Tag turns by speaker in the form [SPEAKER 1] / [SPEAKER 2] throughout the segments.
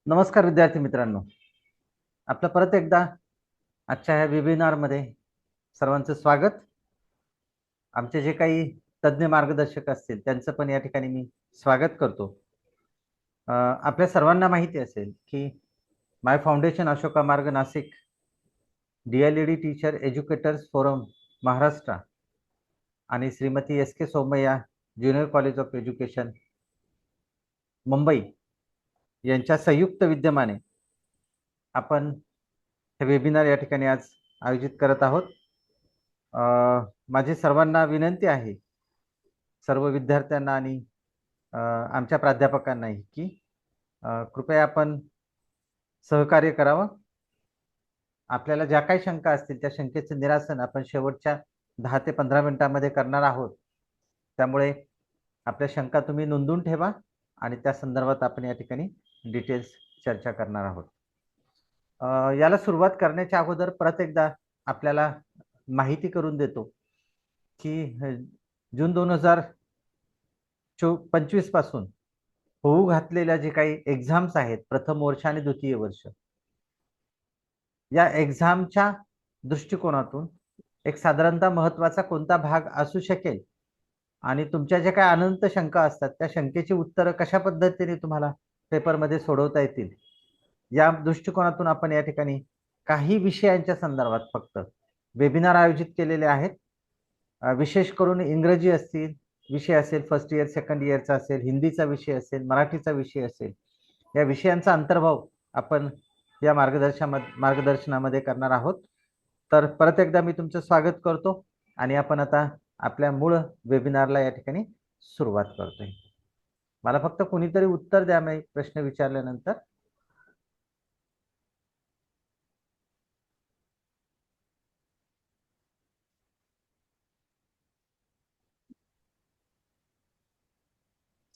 [SPEAKER 1] नमस्कार विद्यार्थी मित्रांनो, आपलं परत एकदा आजच्या ह्या वेबिनारमध्ये सर्वांचं स्वागत. आमचे जे काही तज्ञ मार्गदर्शक असतील त्यांचं पण या ठिकाणी मी स्वागत करतो. आपल्या सर्वांना माहिती असेल की माय foundation Ashoka Marg Nashik, DLED teacher educators forum Maharashtra आणि Shrimati SK Somaiya junior college of education Mumbai यांच्या संयुक्त विद्यमाने आपण हे वेबिनार या ठिकाणी आज आयोजित करत आहोत. माझी सर्वांना विनंती आहे, सर्व विद्यार्थ्यांना आणि आमच्या प्राध्यापकांनाही, की कृपया आपण सहकार्य करावं. आपल्याला ज्या काही शंका असतील त्या शंकेचं निरासन आपण शेवटच्या 10 ते 15 मिनिटांमध्ये करणार आहोत. त्यामुळे आपल्या शंका तुम्ही नोंदवून ठेवा आणि त्या संदर्भात आपण या ठिकाणी डिटेल्स चर्चा करणार आहोत. याला सुरुवात करण्याच्या अगोदर परत एकदा आपल्याला माहिती करून देतो की जून 2025 पासून होऊ घातलेल्या जे काही एक्झाम्स आहेत, प्रथम वर्ष आणि द्वितीय वर्ष, या एक्झामच्या दृष्टिकोनातून एक साधारणतः महत्वाचा कोणता भाग असू शकेल आणि तुमच्या ज्या काही अनंत शंका असतात त्या शंकेची उत्तरं कशा पद्धतीने तुम्हाला पेपरमध्ये सोडवता येतील, या दृष्टिकोनातून आपण या ठिकाणी काही विषयांच्या संदर्भात फक्त वेबिनार आयोजित केलेले आहेत. विशेष करून इंग्रजी विषय असेल, फर्स्ट इयर सेकंड इयरचा असेल, हिंदीचा विषय असेल, मराठीचा विषय असेल, या विषयांचा अंतर्भाव आपण या मार्गदर्शनामध्ये करणार आहोत. तर परत एकदा मी तुमचं स्वागत करतो आणि आपण आता आपल्या मूळ वेबिनारला या ठिकाणी सुरुवात करतोय. मला फक्त कोणीतरी उत्तर द्या मी प्रश्न विचारल्यानंतर.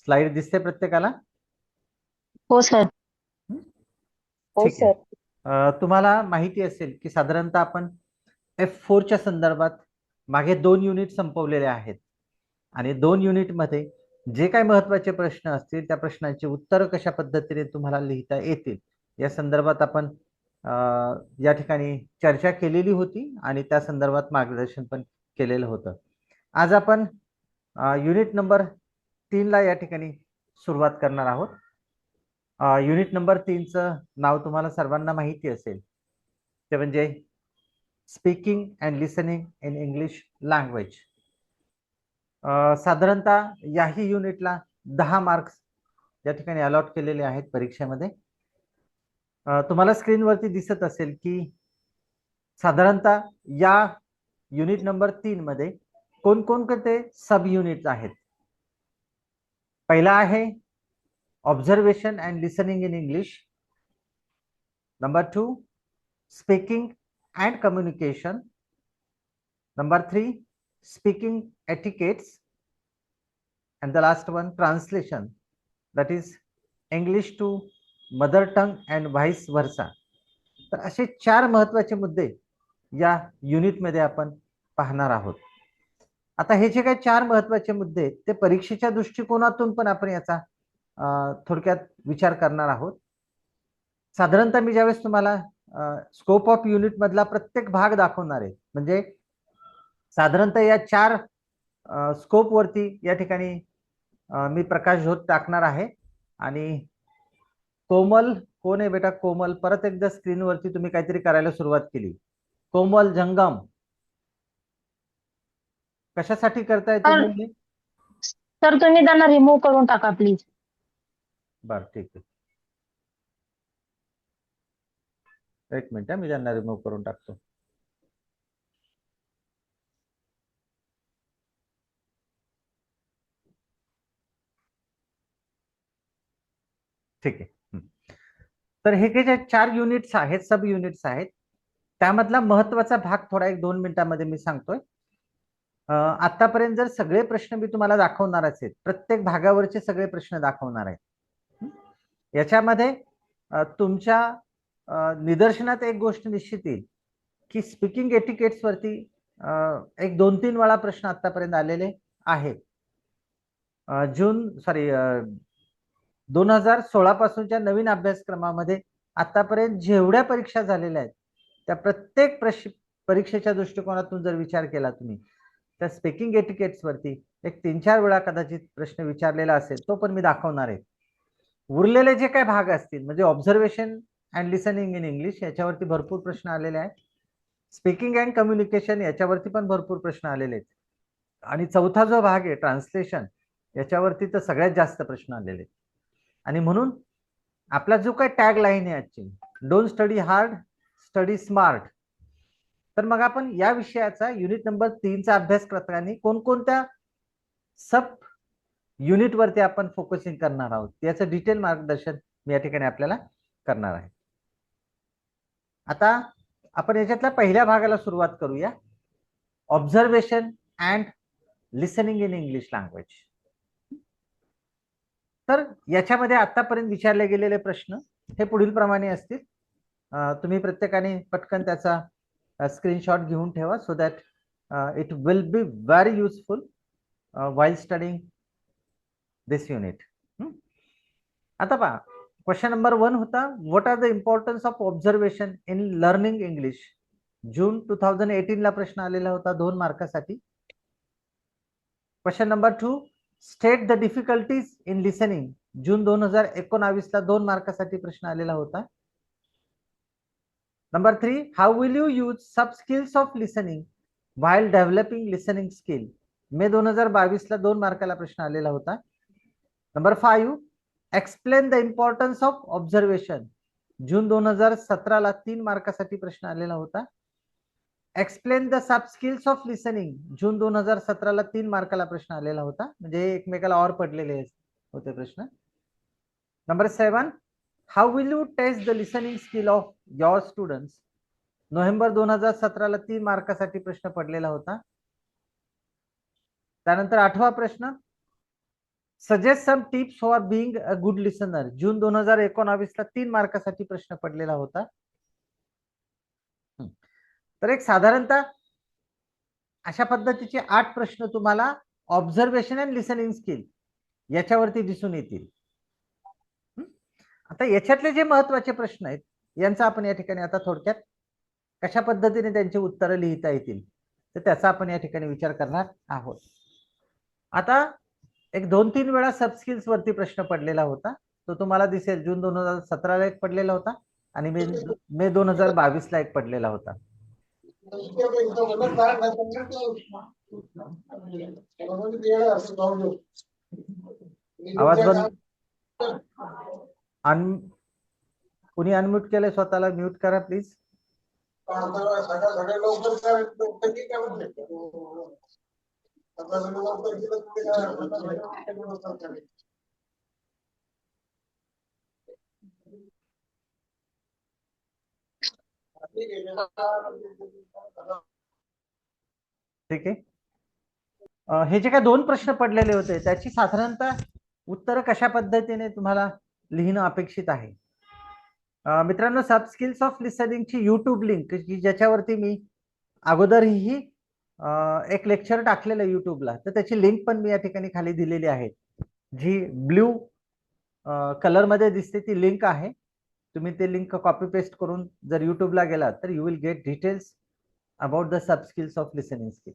[SPEAKER 1] स्लाइड दिसते प्रत्येकाला?
[SPEAKER 2] हो सर. हो
[SPEAKER 1] ठीक
[SPEAKER 2] सर.
[SPEAKER 1] आहे. तुम्हाला माहिती असेल की साधारणतः आपण F4च्या संदर्भात मागे 2 युनिट संपवलेले आहेत आणि 2 युनिटमध्ये जे काही महत्त्वाचे प्रश्न असतील त्या प्रश्नांची उत्तर कशा पद्धतीने तुम्हाला लिहिता येतील या संदर्भात आपण या ठिकाणी चर्चा केलेली होती आणि त्या संदर्भात मार्गदर्शन पण केलेलं होतं. आज आपण युनिट नंबर 3 ला या ठिकाणी सुरुवात करणार आहोत. युनिट नंबर 3चं नाव तुम्हाला सर्वांना माहिती असेल, ते म्हणजे speaking and listening in English language. साधारणतः याही युनिटला 10 मार्क्स या ठिकाणी अलॉट केलेले आहेत परीक्षेमध्ये. तुम्हाला स्क्रीनवरती दिसत असेल की साधारणतः या युनिट नंबर 3 मध्ये कोणकोणते सब युनिट्स आहेत. पहिला आहे observation and listening in English. Number 2 speaking and communication. Number 3 speaking etiquettes. and the last one translation, that is English to mother tongue and vice versa. तर असे 4 महत्वाचे मुद्दे या युनिटमध्ये आपण पाहणार आहोत. आता हे जे काही 4 महत्वाचे मुद्दे ते परीक्षेच्या दृष्टिकोनातून पण आपण याचा थोडक्यात विचार करणार आहोत. साधारणतः मी ज्यावेळेस तुम्हाला स्कोप ऑफ युनिट मधला प्रत्येक भाग दाखवणार आहे, म्हणजे साधारणतः या 4 स्कोप वरती या ठिकाणी मी प्रकाश झोत टाकणार आहे. आणि कोमल कोण आहे बेटा? कोमल, परत एकदा स्क्रीनवरती तुम्ही काहीतरी करायला सुरुवात केली. कोमल जंगम, कशासाठी करताय तुम्ही?
[SPEAKER 2] सर तुम्ही त्यांना रिमूव्ह करून टाका प्लीज.
[SPEAKER 1] बर ठीक आहे, एक मिनिट, मी त्यांना रिमूव्ह करून टाकतो. ठीक आहे. तर हे जे 4 युनिट्स आहेत, सब युनिट्स आहेत, त्यामधला महत्वाचा भाग थोडा 1-2 मिनिटांमध्ये मी सांगतोय. आतापर्यंत जर सगळे प्रश्न मी तुम्हाला दाखवणार असेल, प्रत्येक भागावरचे सगळे प्रश्न दाखवणार आहेत, याच्यामध्ये तुमच्या निदर्शनात एक गोष्ट निश्चित येईल की स्पीकिंग एटिकेट्स वरती एक 2-3 वेळा प्रश्न आतापर्यंत आलेले आहेत. 2016 पासूनच्या नवीन अभ्यासक्रमामध्ये आतापर्यंत जेवढ्या परीक्षा झालेल्या आहेत त्या प्रत्येक परीक्षेच्या दृष्टिकोनातून जर विचार केला तुम्ही, त्या स्पीकिंग एटिकेट्स वरती एक 3-4 वेळा कदाचित प्रश्न विचारलेला असेल, तो पण मी दाखवणार आहे. उरलेले जे काही भाग असतील म्हणजे observation and listening in English याच्यावरती भरपूर प्रश्न आलेले आहेत. स्पीकिंग अँड कम्युनिकेशन याच्यावरती पण भरपूर प्रश्न आलेले आहेत. आणि चौथा जो भाग आहे ट्रान्सलेशन, याच्यावरती तर सगळ्यात जास्त प्रश्न आलेले आहेत. आणि म्हणून आपला जो काही टॅग लाईन आहे आजची, don't study hard, study smart, तर मग आपण या विषयाचा युनिट नंबर 3चा अभ्यास करताना कोणकोणत्या सब युनिट वरती आपण फोकसिंग करणार आहोत याचं डिटेल मार्गदर्शन मी या ठिकाणी आपल्याला करणार आहे. आता आपण याच्यातल्या पहिल्या भागाला सुरुवात करूया, observation and listening in English language. तर याच्यामध्ये आतापर्यंत विचारले गेलेले प्रश्न हे पुढील प्रमाणे असतील. तुम्ही प्रत्येकाने पटकन त्याचा स्क्रीनशॉट घेऊन ठेवा, so that it will be very useful while studying this unit. आता पहा, क्वेश्चन नंबर 1 होता, what are the importance of observation in learning English. June 2018 ला प्रश्न आलेला होता 2 मार्कासाठी. Question number 2, state the difficulties in listening. June 2019 ला 2 मार्कासाठी प्रश्न आलेला होता. Number 3, how will you use sub skills of listening while developing listening skill. May 2022 ला 2 मार्काला प्रश्न आलेला होता. Number 5, explain the importance of observation. June 2017 ला 3 मार्कासाठी प्रश्न आलेला होता. Explain the sub skills of listening. June 2017 ला 3 मार्काला प्रश्न आलेला होता, म्हणजे एकमेकाला और पडलेले होते प्रश्न. Number 7, how will you test the listening skill of your students. November 2017 ला 3 मार्कासाठी प्रश्न पडलेला होता. त्यानंतर 8वा प्रश्न, suggest some tips for being a good listener. June 2019 ला 3 मार्कासाठी प्रश्न पडलेला होता. तर एक साधारणतः अशा पद्धतीचे 8 प्रश्न तुम्हाला ऑब्झर्वेशन अँड लिसनिंग स्किल याच्यावरती दिसून येतील. आता याच्यातले जे महत्वाचे प्रश्न आहेत यांचा आपण या ठिकाणी आता थोडक्यात कशा पद्धतीने त्यांची उत्तरं लिहिता येतील तर त्याचा आपण या ठिकाणी विचार करणार आहोत. आता एक 2-3 वेळा सब स्किल्स वरती प्रश्न पडलेला होता, तो तुम्हाला दिसेल. जून 2017 ला एक पडलेला होता आणि मे 2022 ला एक पडलेला होता. आवाज बंद. कुणी अनम्यूट केलंय स्वतःला, म्यूट करा प्लीज. ठीक आहे. हे जे काही 2 प्रश्न पडलेले होते त्याची साधारणतः उत्तर कशा पद्धतीने तुम्हाला लिहिणं अपेक्षित आहे. मित्रांनो, सब स्किल्स ऑफ लिसनिंगची युट्यूब लिंक की ज्याच्यावरती मी अगोदरही एक लेक्चर टाकलेलं आहे युट्यूबला, तर त्याची लिंक पण मी या ठिकाणी खाली दिलेली आहे, जी ब्ल्यू कलर मध्ये दिसते. ती लिंक आहे. तुम्ही ते लिंक कॉपी पेस्ट करून जर युट्यूबला गेलात तर you will gate details about the sub skills of listening skill.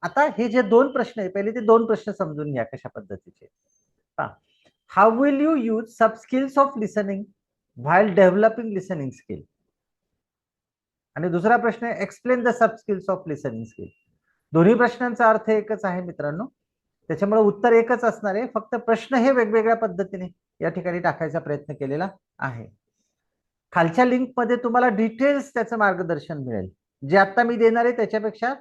[SPEAKER 1] आता हे जे 2 प्रश्न आहे, पहिले ते 2 प्रश्न समजून घ्या कशा पद्धतीचे. How will you use sub skills of listening while developing listening skill. आणि दुसरा प्रश्न आहे, explain the sub skills of listening skill. दोन्ही प्रश्नांचा अर्थ एकच आहे मित्रांनो, त्याच्यामुळे उत्तर एकच असणार आहे, फक्त प्रश्न हे वेगवेगळ्या पद्धतीने या ठिकाणी टाकायचा प्रयत्न केलेला आहे. खालच्या लिंक मध्ये तुम्हाला डिटेल्स त्याचं मार्गदर्शन मिळेल. जे आता मी देणार आहे त्याच्यापेक्षा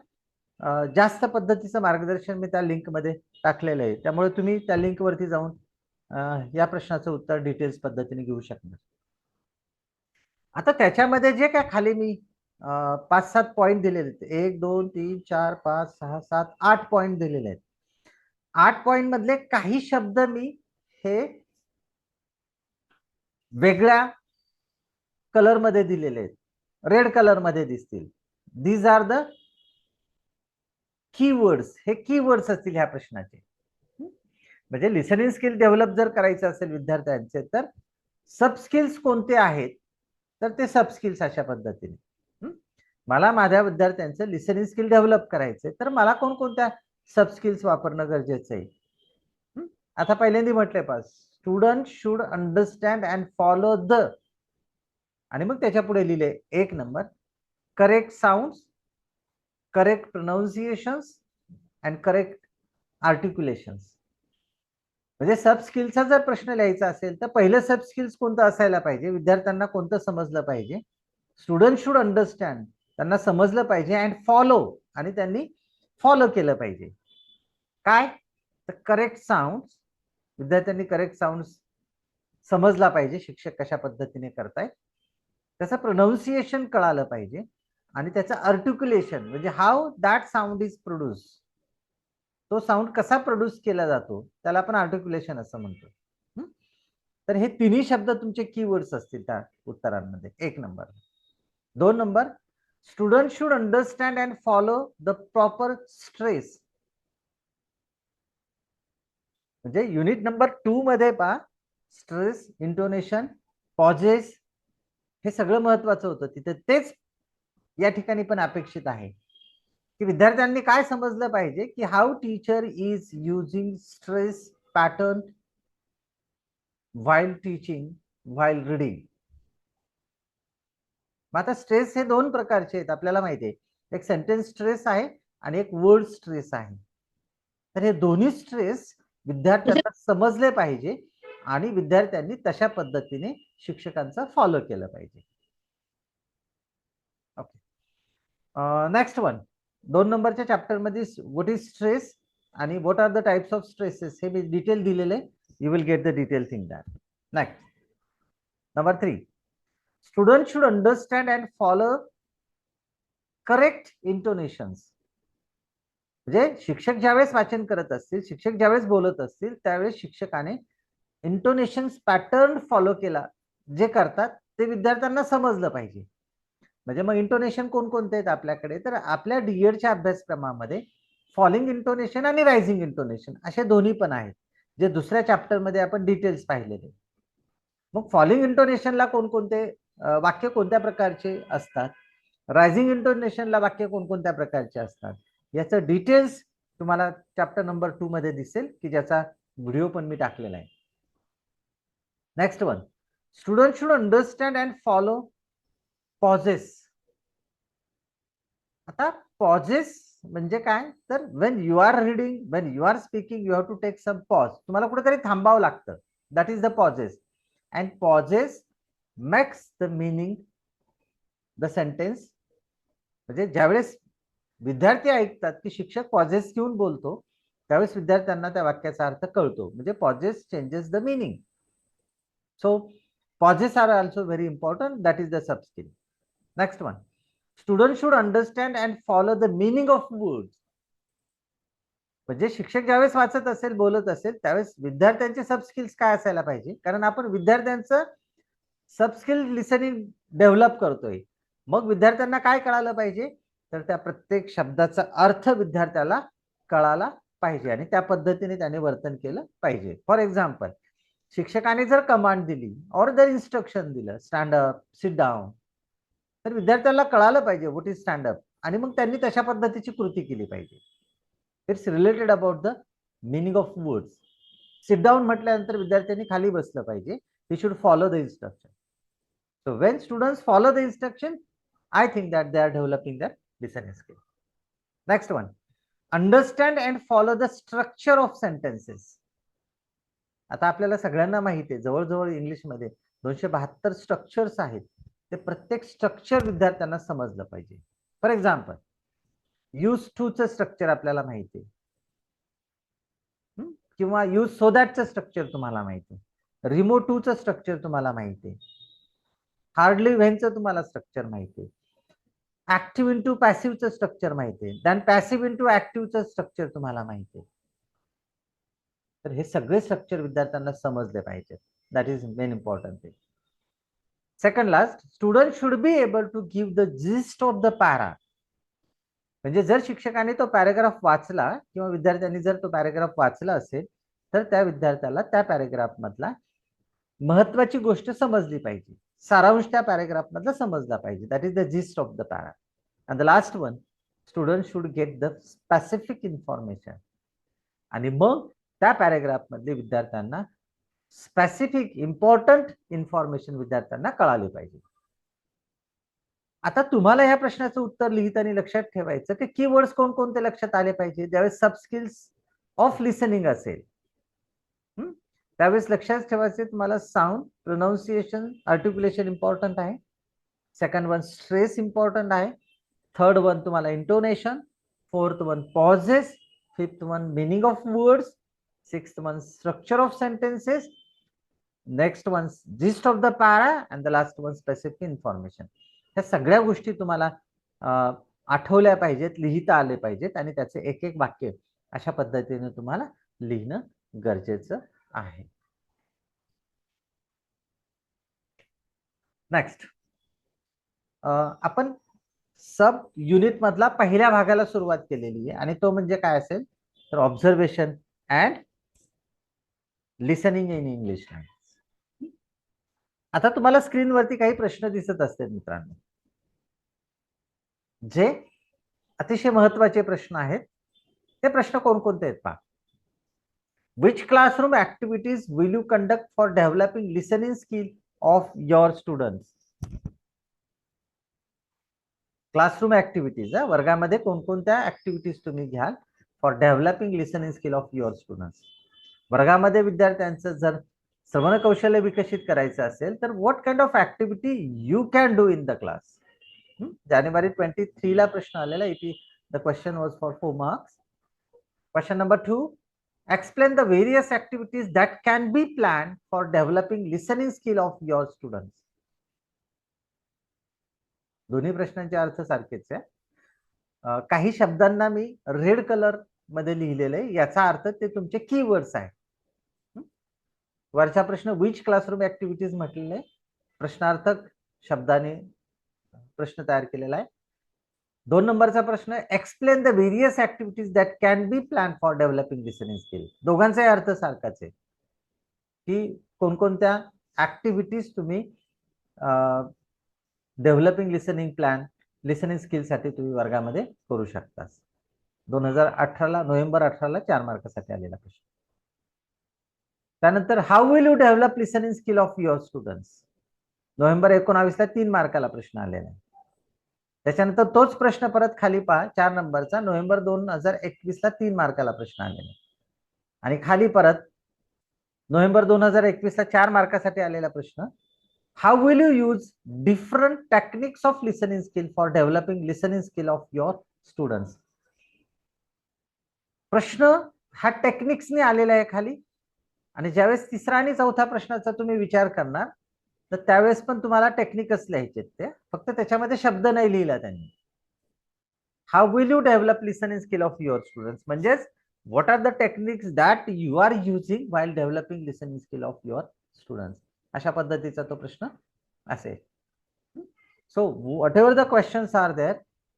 [SPEAKER 1] जास्त पद्धतीचं मार्गदर्शन मी त्या लिंक मध्ये टाकलेलं आहे, त्यामुळे तुम्ही त्या लिंक वरती जाऊन या प्रश्नाचं उत्तर डिटेल्स पद्धतीने घेऊ शकणार. आता त्याच्यामध्ये जे काय खाली मी 5-7 पॉइंट दिलेले आहेत, 1 2 3 4 5 6 7 8 पॉइंट दिलेले आहेत. 8 पॉइंट मधले काही शब्द मी हे वेगळ्या कलर मध्ये दिलेले आहेत, रेड कलर मध्ये दिसतील. These are the keywords. हे कीवर्ड्स असतील ह्या प्रश्नाचे. म्हणजे लिसनिंग स्किल डेव्हलप जर करायचं असेल विद्यार्थ्यांचे तर सब स्किल्स कोणते आहेत, तर ते सब स्किल्स अशा पद्धतीने. मला माझ्या विद्यार्थ्यांचं लिसनिंग स्किल डेव्हलप करायचंय तर मला कोणकोणत्या सब स्किल्स वापरणं गरजेचं आहे. आता पहिल्यांदा म्हटलंय पास, student should understand and follow the, आणि मग त्याच्या पुढे लिहिले 1 number, correct sounds, correct pronunciations and correct articulations. म्हणजे सब स्किलचा जर प्रश्न लिहायचा असेल तर पहिलं सब स्किल्स कोणतं असायला पाहिजे, विद्यार्थ्यांना कोणतं समजलं पाहिजे. स्टुडंट शुड अंडरस्टँड, त्यांना समजलं पाहिजे, अँड फॉलो, आणि त्यांनी फॉलो केलं पाहिजे. काय तर करेक्ट साऊंड, विद्यार्थ्यांनी करेक्ट साऊंड समजला पाहिजे, शिक्षक कशा पद्धतीने करतायत. त्याचं प्रोनाउन्सिएशन कळालं पाहिजे, आणि त्याचं आर्टिक्युलेशन म्हणजे how that sound is produce, तो साऊंड कसा प्रोड्यूस केला जातो त्याला आपण आर्टिक्युलेशन असं म्हणतो. तर हे तिन्ही शब्द तुमचे कीवर्ड्स असतील त्या उत्तरांमध्ये. 1 number. 2 number, student should understand and follow the proper stress. म्हणजे युनिट नंबर 2 मध्ये पहा, स्ट्रेस, इंटोनेशन, पॉजेस हे सगळं महत्वाचं होतं तिथे. तेच या ठिकाणी पण अपेक्षित आहे की विद्यार्थ्यांनी काय समजलं पाहिजे की how teacher is using stress pattern while teaching, while reading. मग आता स्ट्रेस हे 2 प्रकारचे आहेत आपल्याला माहिती आहे. एक सेंटेन्स स्ट्रेस आहे आणि एक वर्ड स्ट्रेस आहे. तर हे दोन्ही स्ट्रेस विद्यार्थ्यांना समजले पाहिजे आणि विद्यार्थ्यांनी तशा पद्धतीने शिक्षकांचा फॉलो केलं पाहिजे. Okay, next one. 2 नंबरच्या चॅप्टर मध्ये व्हॉट इज स्ट्रेस आणि what are the types of stresses हे मी डिटेल दिलेले. You will get the detail thing that. Next, number 3, student should understand and follow correct intonations. म्हणजे शिक्षक ज्यावेळेस वाचन करत असतील, शिक्षक ज्यावेळेस बोलत असतील त्यावेळेस शिक्षकाने इंटोनेशन्स पॅटर्न फॉलो केला, जे करतात ते विद्यार्थ्यांना समजलं पाहिजे. म्हणजे मग इंटोनेशन कोणकोणते आहेत आपल्याकडे, तर आपल्या डीएडच्या अभ्यासक्रमामध्ये फॉलिंग इंटोनेशन आणि रायझिंग इंटोनेशन असे दोन्ही पण आहेत, जे दुसऱ्या चॅप्टर मध्ये आपण डिटेल्स पाहिलेले. मग फॉलिंग इंटोनेशनला कोणकोणते वाक्य कोणत्या प्रकारचे असतात, रायझिंग इंटोनेशनला वाक्य कोणकोणत्या प्रकारचे असतात, याचं डिटेल्स तुम्हाला चॅप्टर नंबर 2 मध्ये दिसेल की ज्याचा व्हिडिओ पण मी टाकलेला आहे. Next one, student should understand and follow pauses. आता पॉजेस म्हणजे काय, तर when you are reading, when you are speaking, you have to take some pause. तुम्हाला कुठेतरी थांबावं लागतं. That is the pauses. And pauses makes the meaning the sentence. म्हणजे ज्यावेळेस विद्यार्थी ऐकतात की शिक्षक पॉजेस घेऊन बोलतो त्यावेळेस विद्यार्थ्यांना त्या वाक्याचा अर्थ कळतो. म्हणजे pauses changes the meaning. So pauses are also very important. That is the sub skill. Next one, student should understand and follow the meaning of words. म्हणजे शिक्षक ज्यावेळेस वाचत असेल, बोलत असेल त्यावेळेस विद्यार्थ्यांचे सब स्किल्स काय असायला पाहिजे, कारण आपण विद्यार्थ्यांचं सब स्किल लिसनिंग डेव्हलप करतोय. मग विद्यार्थ्यांना काय कळालं पाहिजे, तर त्या प्रत्येक शब्दाचा अर्थ विद्यार्थ्याला कळाला पाहिजे आणि त्या पद्धतीने त्याने वर्तन केलं पाहिजे. फॉर एक्झाम्पल, शिक्षकाने जर कमांड दिली और जर इन्स्ट्रक्शन दिलं स्टँड अप, सिट डाऊन, तर विद्यार्थ्यांना कळालं पाहिजे व्हॉट इज स्टँड अप आणि मग त्यांनी तशा पद्धतीची कृती केली पाहिजे. It's related about the meaning of words. Sit down म्हटल्यानंतर विद्यार्थ्यांनी खाली बसलं पाहिजे. He should follow the instruction. So when students follow the instruction, I think that they are developing their listening skill. Next one, understand and follow the structure of sentences. आता आपल्याला सगळ्यांना माहिती आहे जवळजवळ इंग्लिशमध्ये 272 स्ट्रक्चर्स आहेत. ते प्रत्येक स्ट्रक्चर विद्यार्थ्यांना समजलं पाहिजे. फॉर एक्झाम्पल, यूज टू चं स्ट्रक्चर आपल्याला माहिती आहे, किंवा यूज सो दॅटचं स्ट्रक्चर तुम्हाला माहिती आहे, रिमोट टू चं स्ट्रक्चर तुम्हाला माहिती आहे, हार्डली व्हेनचं तुम्हाला स्ट्रक्चर माहिती आहे, ऍक्टिव्ह इंटू पॅसिव्हचं स्ट्रक्चर माहिती आहे, देन पॅसिव्ह इंटू ऍक्टिव्हचं स्ट्रक्चर तुम्हाला माहिती आहे. तर हे सगळे स्ट्रक्चर विद्यार्थ्यांना समजले पाहिजे. That is main important thing. Second last, student should be able to give the gist of the para. म्हणजे जर शिक्षकाने तो पॅराग्राफ वाचला किंवा विद्यार्थ्यांनी जर तो पॅराग्राफ वाचला असेल तर त्या विद्यार्थ्याला त्या पॅरेग्राफ मधला महत्वाची गोष्ट समजली पाहिजे, सारांश त्या पॅरेग्राफ मधला समजला पाहिजे. That is the gist of the para. And the last one, student should get the specific information. आणि मग त्या पॅरेग्राफ मधले विद्यार्थ्यांना स्पेसिफिक इम्पॉर्टंट इन्फॉर्मेशन विद्यार्थ्यांना कळाली पाहिजे. आता तुम्हाला या प्रश्नाचं उत्तर लिहिताना लक्षात ठेवायचं की कीवर्ड्स कोणकोणते लक्षात आले पाहिजे. ज्यावेळेस सब स्किल्स ऑफ लिसनिंग असेल त्यावेळेस लक्षात ठेवायचे तुम्हाला साऊंड, प्रोनाउन्सिएशन, आर्टिक्युलेशन इम्पॉर्टंट आहे. सेकंड वन स्ट्रेस इम्पॉर्टंट आहे. थर्ड वन तुम्हाला intonation. Fourth one possess. Fifth one meaning of words. Sixth one structure of sentences. Next one gist of the para. And the last one specific information. ह्या सगळ्या गोष्टी तुम्हाला आठवल्या पाहिजेत, लिहिता आले पाहिजेत आणि त्याचे एक एक वाक्य अशा पद्धतीने तुम्हाला लिहिणं गरजेचं आहे. नेक्स्ट आपण सब युनिट मधला पहिल्या भागाला सुरुवात केलेली आहे आणि तो म्हणजे काय असेल तर observation and listening in English language. आता तुम्हाला स्क्रीनवरती काही प्रश्न दिसत असतील मित्रांनो, जे अतिशय महत्वाचे प्रश्न आहेत. ते प्रश्न कोणकोणते आहेत पहा. Which classroom activities will you conduct for developing listening skill of your students? Classroom activities, वर्गामध्ये कोणकोणत्या ऍक्टिव्हिटीज तुम्ही घ्याल for developing listening skill of your students. वर्गामध्ये विद्यार्थ्यांचं जर श्रवण कौशल्य विकसित करायचं असेल तर what kind of activity you can do in the class. जानेवारी 23 ला प्रश्न आलेला. The question was for 4 marks. Question number 2, explain the various activities that can be planned for developing listening skill of your students. दोन्ही प्रश्नांचे अर्थ सारखेच आहे. काही शब्दांना मी रेड कलर मध्ये लिहिलेले आहे, याचा अर्थ ते तुमचे कीवर्ड्स आहे. वरचा प्रश्न विच क्लासरूम ऍक्टिव्हिटीज म्हटलेले, प्रश्नार्थक शब्दाने प्रश्न तयार केलेला आहे. 2 नंबरचा प्रश्न explain the various activities that can be plan for developing listening skill. दोघांचाही अर्थ सारखाच आहे की कोणकोणत्या ऍक्टिव्हिटीज तुम्ही डेव्हलपिंग लिसनिंग प्लॅन लिसनिंग स्किलसाठी तुम्ही वर्गामध्ये करू शकता. 2018 नोव्हेंबर 18 4 मार्कासाठी आलेला प्रश्न. त्यानंतर how will you develop listening skill of your students. November 19 3 मार्काला प्रश्न आलेला आहे. त्याच्यानंतर तोच प्रश्न परत खाली पहा, 4 नंबरचा, नोव्हेंबर 2021 3 मार्काला प्रश्न आलेला. आणि खाली परत नोव्हेंबर 2021 4 मार्कासाठी आलेला प्रश्न, how will you use different techniques of listening skill for developing listening skill of your students. प्रश्न हा टेक्निक्सने आलेला आहे खाली. आणि ज्यावेळेस तिसरा आणि चौथा प्रश्नाचा तुम्ही विचार करणार तर त्यावेळेस पण तुम्हाला टेक्निकच लिहायचे, ते फक्त त्याच्यामध्ये शब्द नाही लिहिला त्यांनी. How will you develop listening skill of your students म्हणजेच what are the techniques that you are using while developing listening skill of your students. अशा पद्धतीचा तो प्रश्न असेल. So whatever the questions are there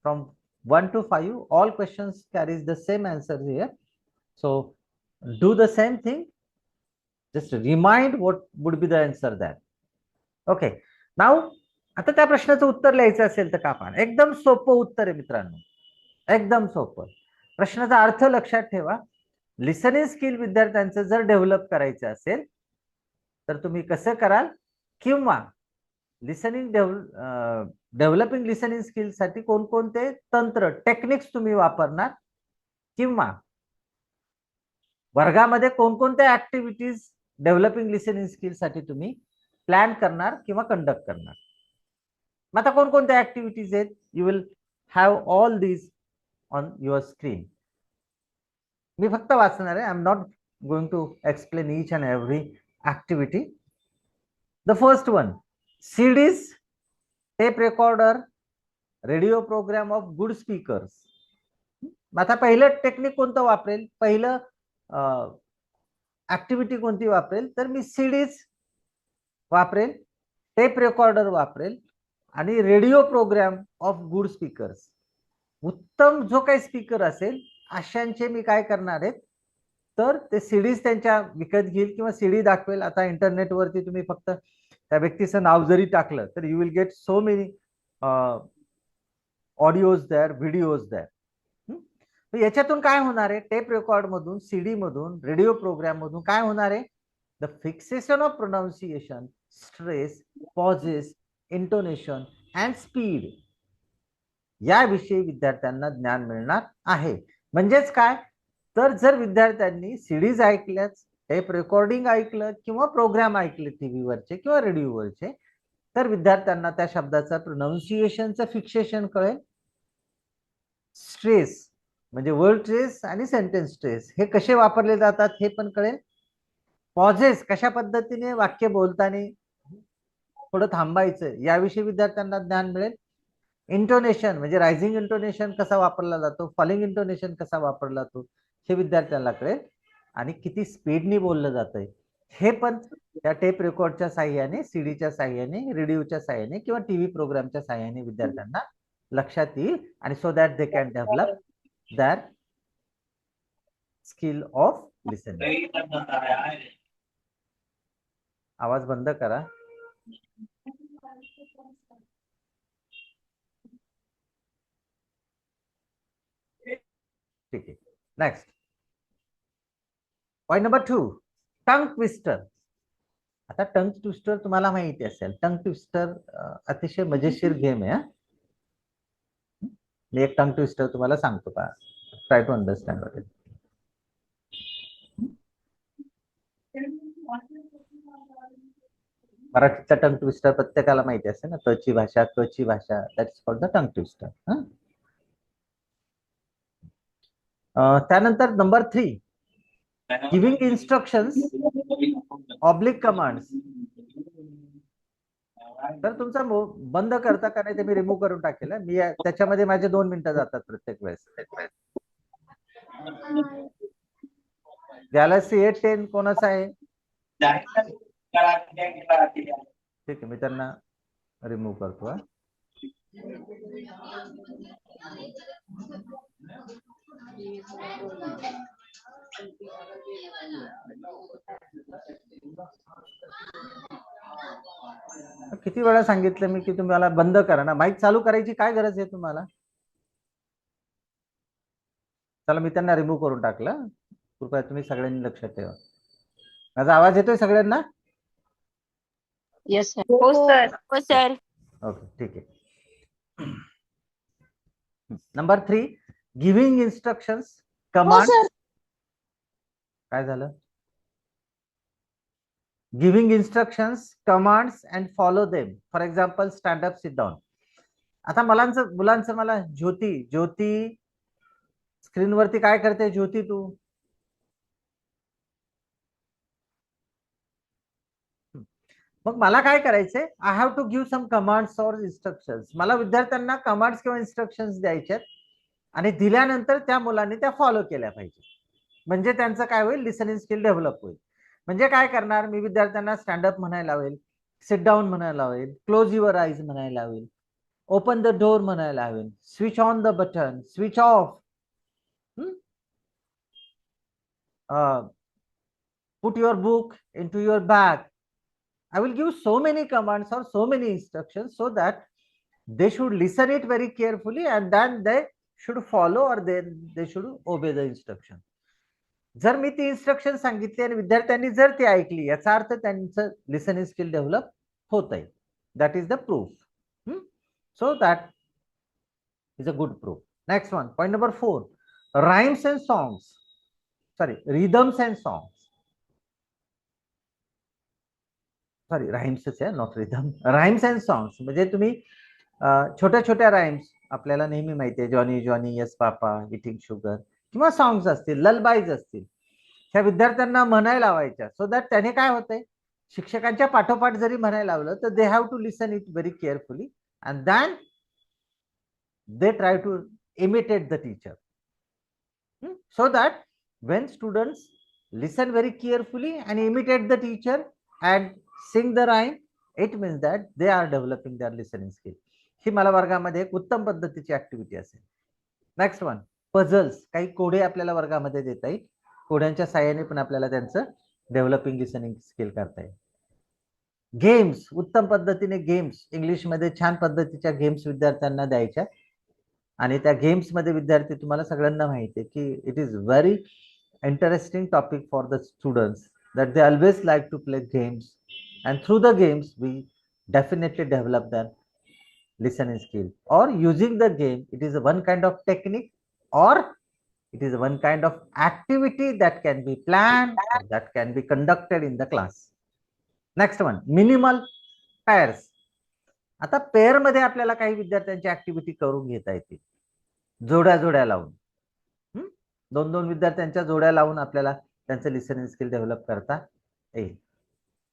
[SPEAKER 1] from 1 to 5, all questions carries the same answers here. So do the same thing. Just remind what would be the answer there. Okay. Now आता त्या प्रश्नाचं उत्तर लिहायचं असेल तर का पाहा, एकदम सोपं उत्तर आहे मित्रांनो, एकदम सोपं. प्रश्नाचा अर्थ लक्षात ठेवा. लिसनिंग स्किल विद्यार्थ्यांचं जर डेव्हलप करायचं असेल तर तुम्ही कसं कराल, किंवा लिसनिंग डेव्हलपिंग लिसनिंग स्किल साठी कोणकोणते तंत्र टेक्निक्स तुम्ही वापरणार, किंवा वर्गामध्ये कोणकोणत्या ऍक्टिव्हिटीज डेव्हलपिंग लिसनिंग स्किल साठी तुम्ही प्लॅन करणार किंवा कंडक्ट करणार. मग आता कोणकोणत्या ऍक्टिव्हिटीज आहेत, you will have all these on your screen. मी फक्त वाचणार आहे, I am not going to explain each and every activity. The first one, CDs, tape recorder, radio program of good speakers. आता पहिलं टेक्निक कोणतं वापरेल, पहिलं ऍक्टिव्हिटी कोणती वापरेल, तर मी सीडीज वापरेल, टेप रेकॉर्डर वापरेल आणि radio program of good speakers. उत्तम जो काही स्पीकर असेल अशांचे मी काय करणार आहेत, तर ते सीडीज त्यांच्या विकत घेईल किंवा सीडी दाखवेल. आता इंटरनेटवरती तुम्ही फक्त त्या व्यक्तीचं नाव जरी टाकलं तर you will get so many audios there, videos there. याच्यातून काय होणार आहे, टेप रेकॉर्ड मधून, सीडी मधून, रेडिओ प्रोग्राम मधून काय होणार आहे, the fixation of pronunciation, stress, pauses, intonation and speed याविषयी विद्यार्थ्यांना ज्ञान मिळणार आहे. म्हणजेच काय, तर जर विद्यार्थ्यांनी सीडीज ऐकल्याच, टेप रेकॉर्डिंग ऐकलं किंवा प्रोग्राम ऐकले टीव्हीवरचे किंवा रेडिओवरचे, तर विद्यार्थ्यांना त्या शब्दाचं प्रोनाउन्सिएशनचं फिक्सेशन कळेल, स्ट्रेस म्हणजे वर्ड स्ट्रेस आणि सेंटेन्स स्ट्रेस हे कसे वापरले जातात हे पण कळेल, पॉझेस कशा पद्धतीने वाक्य बोलताना थोडं थांबायचं याविषयी विद्यार्थ्यांना ज्ञान मिळेल, इंटोनेशन म्हणजे रायझिंग इंटोनेशन कसा वापरला जातो, फॉलिंग इंटोनेशन कसा वापरला जातो हे विद्यार्थ्यांना कळेल, आणि किती स्पीडनी बोललं जातंय हे पण त्या टेप रेकॉर्डच्या साह्याने, सीडीच्या साह्याने, रेडिओच्या साह्याने किंवा टीव्ही प्रोग्रामच्या साह्याने विद्यार्थ्यांना लक्षात येईल, आणि so that they can develop that skill of listening. आवाज बंद करा. ठीक आहे, next point number 2, tongue twister. आता टंग ट्विस्टर तुम्हाला माहिती असेल, टंग ट्विस्टर अतिशय मजेशीर गेम आहे. मी एक टंग ट्विस्टर तुम्हाला सांगतो का, try to understand what it. मराठीचा टंग ट्विस्टर प्रत्येकाला माहिती असते ना, तची भाषा, कची भाषा, that is called the tongue twister. त्यानंतर number 3, giving instructions oblique commands. तर तुमचा बंद करता का नाही ते मी रिमूव्ह करून टाकेल. मी त्याच्यामध्ये माझे 2 मिनिटं जातात प्रत्येक वेळेस. गॅलेक्सी A10 कोणाचा आहे? ठीक आहे, मी त्यांना रिमूव्ह करतो. किती वेळा सांगितलं मी की तुम्हाला बंद करा ना, माईक चालू करायची काय गरज आहे तुम्हाला. चला मी त्यांना रिमूव्ह करून टाकलं. कृपया तुम्ही सगळ्यांनी लक्षात ठेवा. माझा आवाज येतोय सगळ्यांना?
[SPEAKER 2] Yes sir.
[SPEAKER 3] हो सर. हो सर.
[SPEAKER 1] ओके, ठीक आहे. Number 3, giving instructions, command. काय झालं? Giving instructions, commands and follow them. For example stand up, sit down. आता मुलांचं मला ज्योती स्क्रीनवरती काय करते ज्योती तू? मग मला काय करायचंय, I have to give some commands or instructions. मला विद्यार्थ्यांना कमांड्स किंवा इन्स्ट्रक्शन्स द्यायच्यात आणि दिल्यानंतर त्या मुलांनी त्या फॉलो केल्या पाहिजे. म्हणजे त्यांचं काय होईल, लिसनिंग स्किल डेव्हलप होईल. म्हणजे काय करणार मी, विद्यार्थ्यांना स्टँडअप म्हणायला लावेल, सिट डाऊन म्हणायला लावेल, क्लोज युअर आईज म्हणायला लावेल, ओपन द डोर म्हणायला लावेल, switch on the button, switch off, put your book into your bag. I will give so many commands or so many instructions so that they should listen it very carefully and then they should follow or they should obey the instruction. जर मी ती instruction सांगितली आणि विद्यार्थ्यांनी जर ती ऐकली, याचा अर्थ त्यांचं लिसनिंग स्किल डेव्हलप होत आहे. That is the proof. So that is a good proof. Next one, point number 4, rhymes and songs, sorry rhythms and songs. Sorry राइम्सच आहे, not rhythm. Rhymes and songs म्हणजे तुम्ही छोट्या छोट्या राइम्स आपल्याला नेहमी माहिती आहे, Johnny Johnny, yes papa, eating sugar, किंवा सॉंग्स असतील, ललबाईज असतील, ह्या विद्यार्थ्यांना म्हणायला लावायच्या. सो दॅट त्याने काय होतंय, शिक्षकांच्या पाठोपाठ जरी म्हणायला लावलं तर they have to listen it very carefully and then they try to imitate the teacher. So that when students listen very carefully and imitate the teacher and sing the rhyme, it means that they are developing their listening skill. ही मला वर्गामध्ये एक उत्तम पद्धतीची activity असेल. Next one, puzzles. काही कोडे आपल्याला वर्गामध्ये देता येईल. कोड्यांच्या साहाय्याने पण आपल्याला त्यांचं डेव्हलपिंग लिसनिंग स्किल करता येईल. गेम्स, उत्तम पद्धतीने गेम्स, इंग्लिशमध्ये छान पद्धतीच्या गेम्स विद्यार्थ्यांना द्यायच्या. आणि त्या गेम्समध्ये विद्यार्थी, तुम्हाला सगळ्यांना माहिती आहे की it is very interesting topic for the students that they always like to play games, and through the games we definitely develop their listening skill. Or using the game, it is one kind of technique, or it is one kind of activity that can be planned, or that can be conducted in the class. Next one, minimal pairs. आता pair मध्ये आपल्याला काही विद्यार्थ्यांची activity करून घेता येते, जोड्या जोड्या लावून. दोन दोन विद्यार्थ्यांच्या जोड्या लावून आपल्याला त्यांचं लिसनिंग स्किल डेव्हलप करता येईल.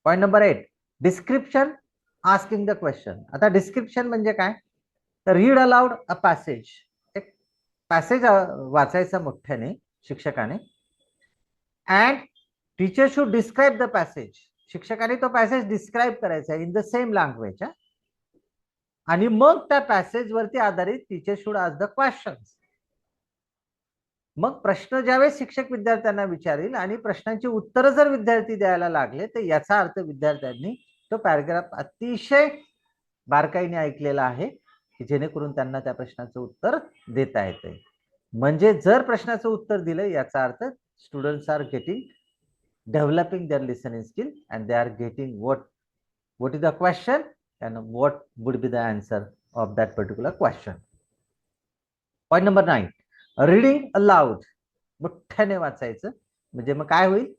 [SPEAKER 1] Point number 8, description asking the question. आता डिस्क्रिप्शन म्हणजे काय, तर रीड अलाउड अ पॅसेज. एक पॅसेज वाचायचा मोठ्याने शिक्षकाने, and teacher should describe the passage. शिक्षकाने तो पॅसेज डिस्क्राईब करायचा इन द सेम लँग्वेज. आणि मग त्या पॅसेज वरती आधारित teacher should ask the questions. मग प्रश्न ज्यावेळेस शिक्षक विद्यार्थ्यांना विचारेल आणि प्रश्नांची उत्तरं जर विद्यार्थी द्यायला लागले, तर याचा अर्थ विद्यार्थ्यांनी तो पॅराग्राफ अतिशय बारकाईने ऐकलेला आहे, की जेणेकरून त्यांना त्या प्रश्नाचं उत्तर देता येते. म्हणजे जर प्रश्नाचं उत्तर दिलं, याचा अर्थ students are getting developing their listening skill, and they are getting what is the question and what would be the answer of that particular question. Point number 9, reading aloud. मोठ्याने वाचायचं, म्हणजे मग काय होईल,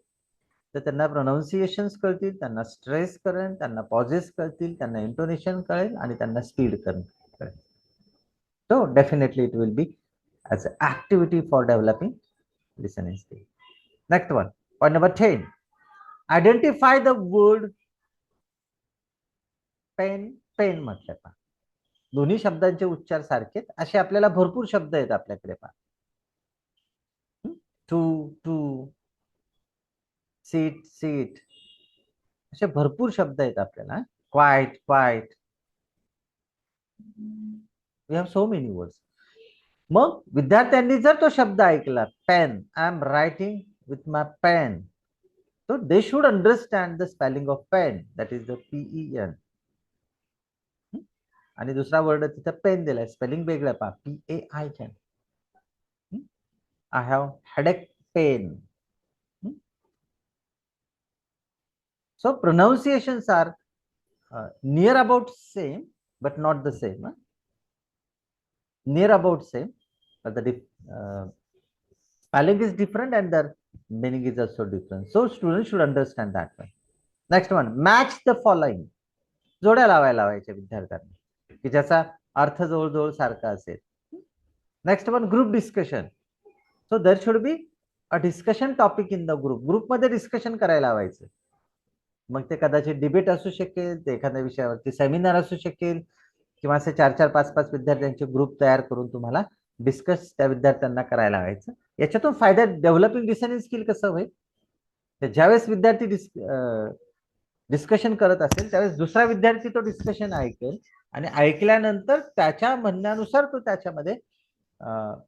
[SPEAKER 1] तर त्यांना प्रोनाउन्सिएशन्स कळतील, त्यांना स्ट्रेस कळेल, त्यांना पॉजेस कळतील, त्यांना इंटोनेशन कळेल, आणि त्यांना स्पीड कळेल. So definitely it will be as an activity for developing listening skill. Next one, point number 10, identify the word pen. Pen म्हटलं पहा, दोन्ही शब्दांचे उच्चार सारखेत असे आपल्याला भरपूर शब्द आहेत आपल्याकडे. पहा, टू टू, सीट सीट, असे भरपूर शब्द आहेत आपल्याला. Quite quite, we have so many words. मग विद्यार्थ्यांनी जर तो शब्द ऐकला, pen, I am writing with my pen, so they should understand the spelling of pen, that is the PEN. आणि दुसरा वर्ड तिथं पेन दिलाय, स्पेलिंग वेगळं पहा, PAI. I have headache pain. So pronunciations are near about same but not the same. Near about same, but the spelling is different and the meaning is also different. So students should understand that one. Next one, match the following. जोड्या लावायच्या विद्यार्थ्यांना, की ज्याचा अर्थ जवळजवळ सारखा असेल. Next one, group discussion. So there should be a discussion topic in the group. ग्रुपमध्ये डिस्कशन करायला लावायचं. मग ते कदाचित डिबेट असू शकेल, ते एखाद्या विषयावरती सेमिनार असू शकेल, किंवा असे 4-4, 5-5 विद्यार्थ्यांचे ग्रुप तयार करून तुम्हाला डिस्कस त्या विद्यार्थ्यांना करायला लावायचं. याच्यातून फायदा डेव्हलपिंग लिसनिंग स्किल कसं होईल, तर ज्यावेळेस विद्यार्थी डिस्कशन करत असेल, त्यावेळेस दुसरा विद्यार्थी तो डिस्कशन ऐकेल, आणि ऐकल्यानंतर त्याच्या म्हणण्यानुसार तो त्याच्यामध्ये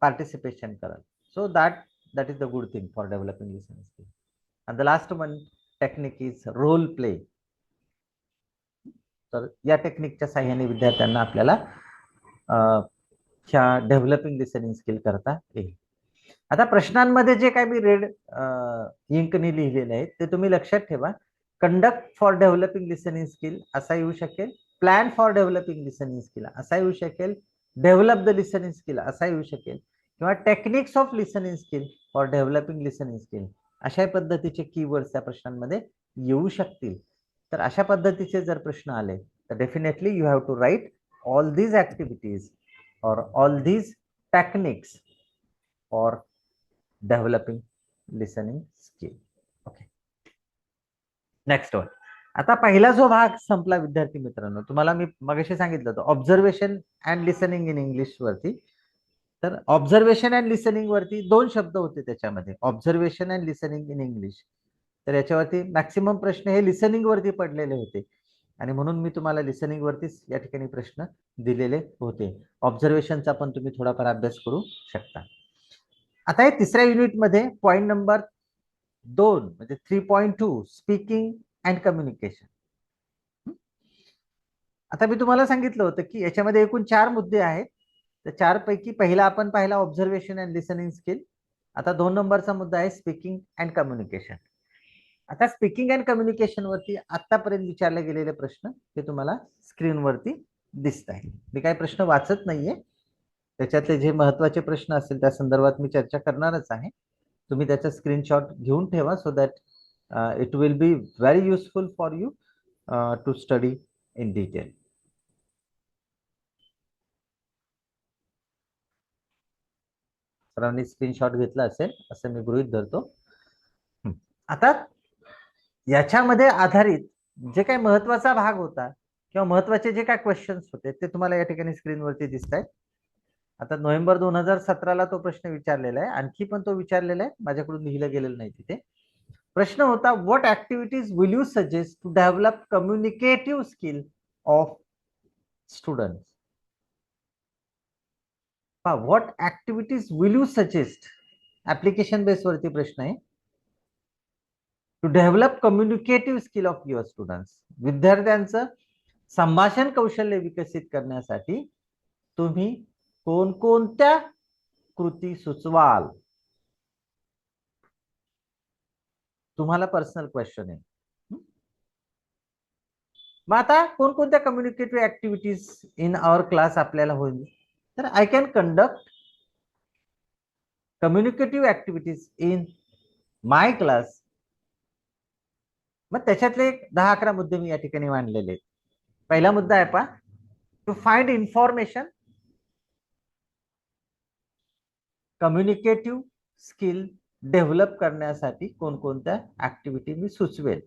[SPEAKER 1] पार्टिसिपेशन करेल. So that is the good thing for developing listening skill. And the last one technique is role play. तर या टेक्निकच्या साहाय्याने विद्यार्थ्यांना आपल्याला ह्या डेव्हलपिंग लिसनिंग स्किल करता येईल. आता प्रश्नांमध्ये जे काय मी रेड इंकनी लिहिलेले आहेत ते तुम्ही लक्षात ठेवा. Conduct for developing listening skill असा येऊ शकेल, plan for developing listening skill असा येऊ शकेल, डेव्हलप द लिसनिंग स्किल असा येऊ शकेल, किंवा techniques of listening skill for developing listening skill अशा पद्धतीचे कीवर्ड्स त्या प्रश्नांमध्ये येऊ शकतील. तर अशा पद्धतीचे जर प्रश्न आले तर definitely you have to write all these activities और all these techniques for developing listening skill. Okay, next one. आता पहिला जो भाग संपला विद्यार्थी मित्रांनो, तुम्हाला मी मगाशी सांगितलं होतं observation and listening in English वरती. तर ऑब्झर्वेशन अँड लिसनिंग वरती 2 शब्द होते त्याच्यामध्ये, observation and listening in English. तर याच्यावरती मॅक्सिमम प्रश्न हे लिसनिंग वरती पडलेले होते, आणि म्हणून मी तुम्हाला लिसनिंग वरतीच या ठिकाणी प्रश्न दिलेले होते. ऑब्झर्वेशनचा पण तुम्ही थोडाफार अभ्यास करू शकता. आता हे तिसऱ्या युनिटमध्ये पॉईंट नंबर 2 म्हणजे 3.2 स्पीकिंग अँड कम्युनिकेशन. आता मी तुम्हाला सांगितलं होतं की याच्यामध्ये एकूण 4 मुद्दे आहेत. तर 4 पैकी पहिला आपण पाहिला ऑब्झर्वेशन अँड लिसनिंग स्किल. आता 2 नंबरचा मुद्दा आहे स्पीकिंग अँड कम्युनिकेशन. आता स्पीकिंग अँड कम्युनिकेशन वरती आतापर्यंत विचारले गेलेले प्रश्न ते तुम्हाला स्क्रीनवरती दिसत आहे. मी काही प्रश्न वाचत नाहीये, त्याच्यातले जे महत्वाचे प्रश्न असतील त्या संदर्भात मी चर्चा करणारच आहे. तुम्ही त्याचा स्क्रीनशॉट घेऊन ठेवा so that it will be very useful for you to study in detail. सरांनी स्क्रीनशॉट घेतला असेल असं मी गृहीत धरतो. आता याच्यामध्ये आधारित जे काही महत्वाचा भाग होता किंवा महत्वाचे जे काही क्वेश्चन्स होते ते तुम्हाला या ठिकाणी स्क्रीनवरती दिसत आहेत. आता नोव्हेंबर 2017ला तो प्रश्न विचारलेला आहे, आणखी पण तो विचारलेला आहे, माझ्याकडून लिहिलं गेलेलं नाही तिथे. प्रश्न होता what activities will you suggest to develop communicative skill of student. What activities will you suggest, application base वरती प्रश्न आहे. To develop communicative skill of your students, विद्यार्थ्यांचं संभाषण कौशल्य विकसित करण्यासाठी तुम्ही कोणकोणत्या कृती सुचवाल. तुम्हाला पर्सनल क्वेश्चन आहे. मग आता कोणकोणत्या communicative activities in our class आपल्याला होईल. तर I can conduct communicative activities in my class. मग त्याच्यातले 10-11 मुद्दे मी या ठिकाणी मांडलेले आहेत. पहिला मुद्दा आहे पहा, to find information. Communicative skill develop करण्यासाठी कोणकोणत्या ऍक्टिव्हिटी मी सुचवेल.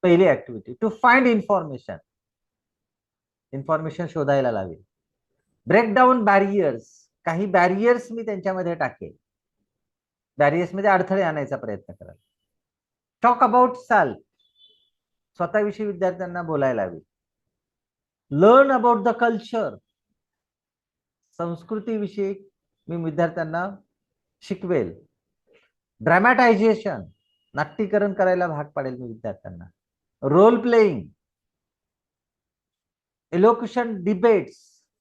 [SPEAKER 1] पहिली activity to find information, information शोधायला लावेल. ब्रेक डाऊन बॅरियर्स, काही बॅरियर्स मी त्यांच्यामध्ये टाकेल, बॅरियर्स मध्ये अडथळे आणायचा प्रयत्न कराल. टॉक अबाउट सेल्फ, स्वतःविषयी विद्यार्थ्यांना बोलायला हवे. लर्न अबाउट द कल्चर, संस्कृतीविषयी मी विद्यार्थ्यांना शिकवेल. ड्रॅमॅटायझेशन, नाट्यकरण करायला भाग पाडेल मी विद्यार्थ्यांना. रोल प्लेइंग, एलोक्युशन डिबेट्स,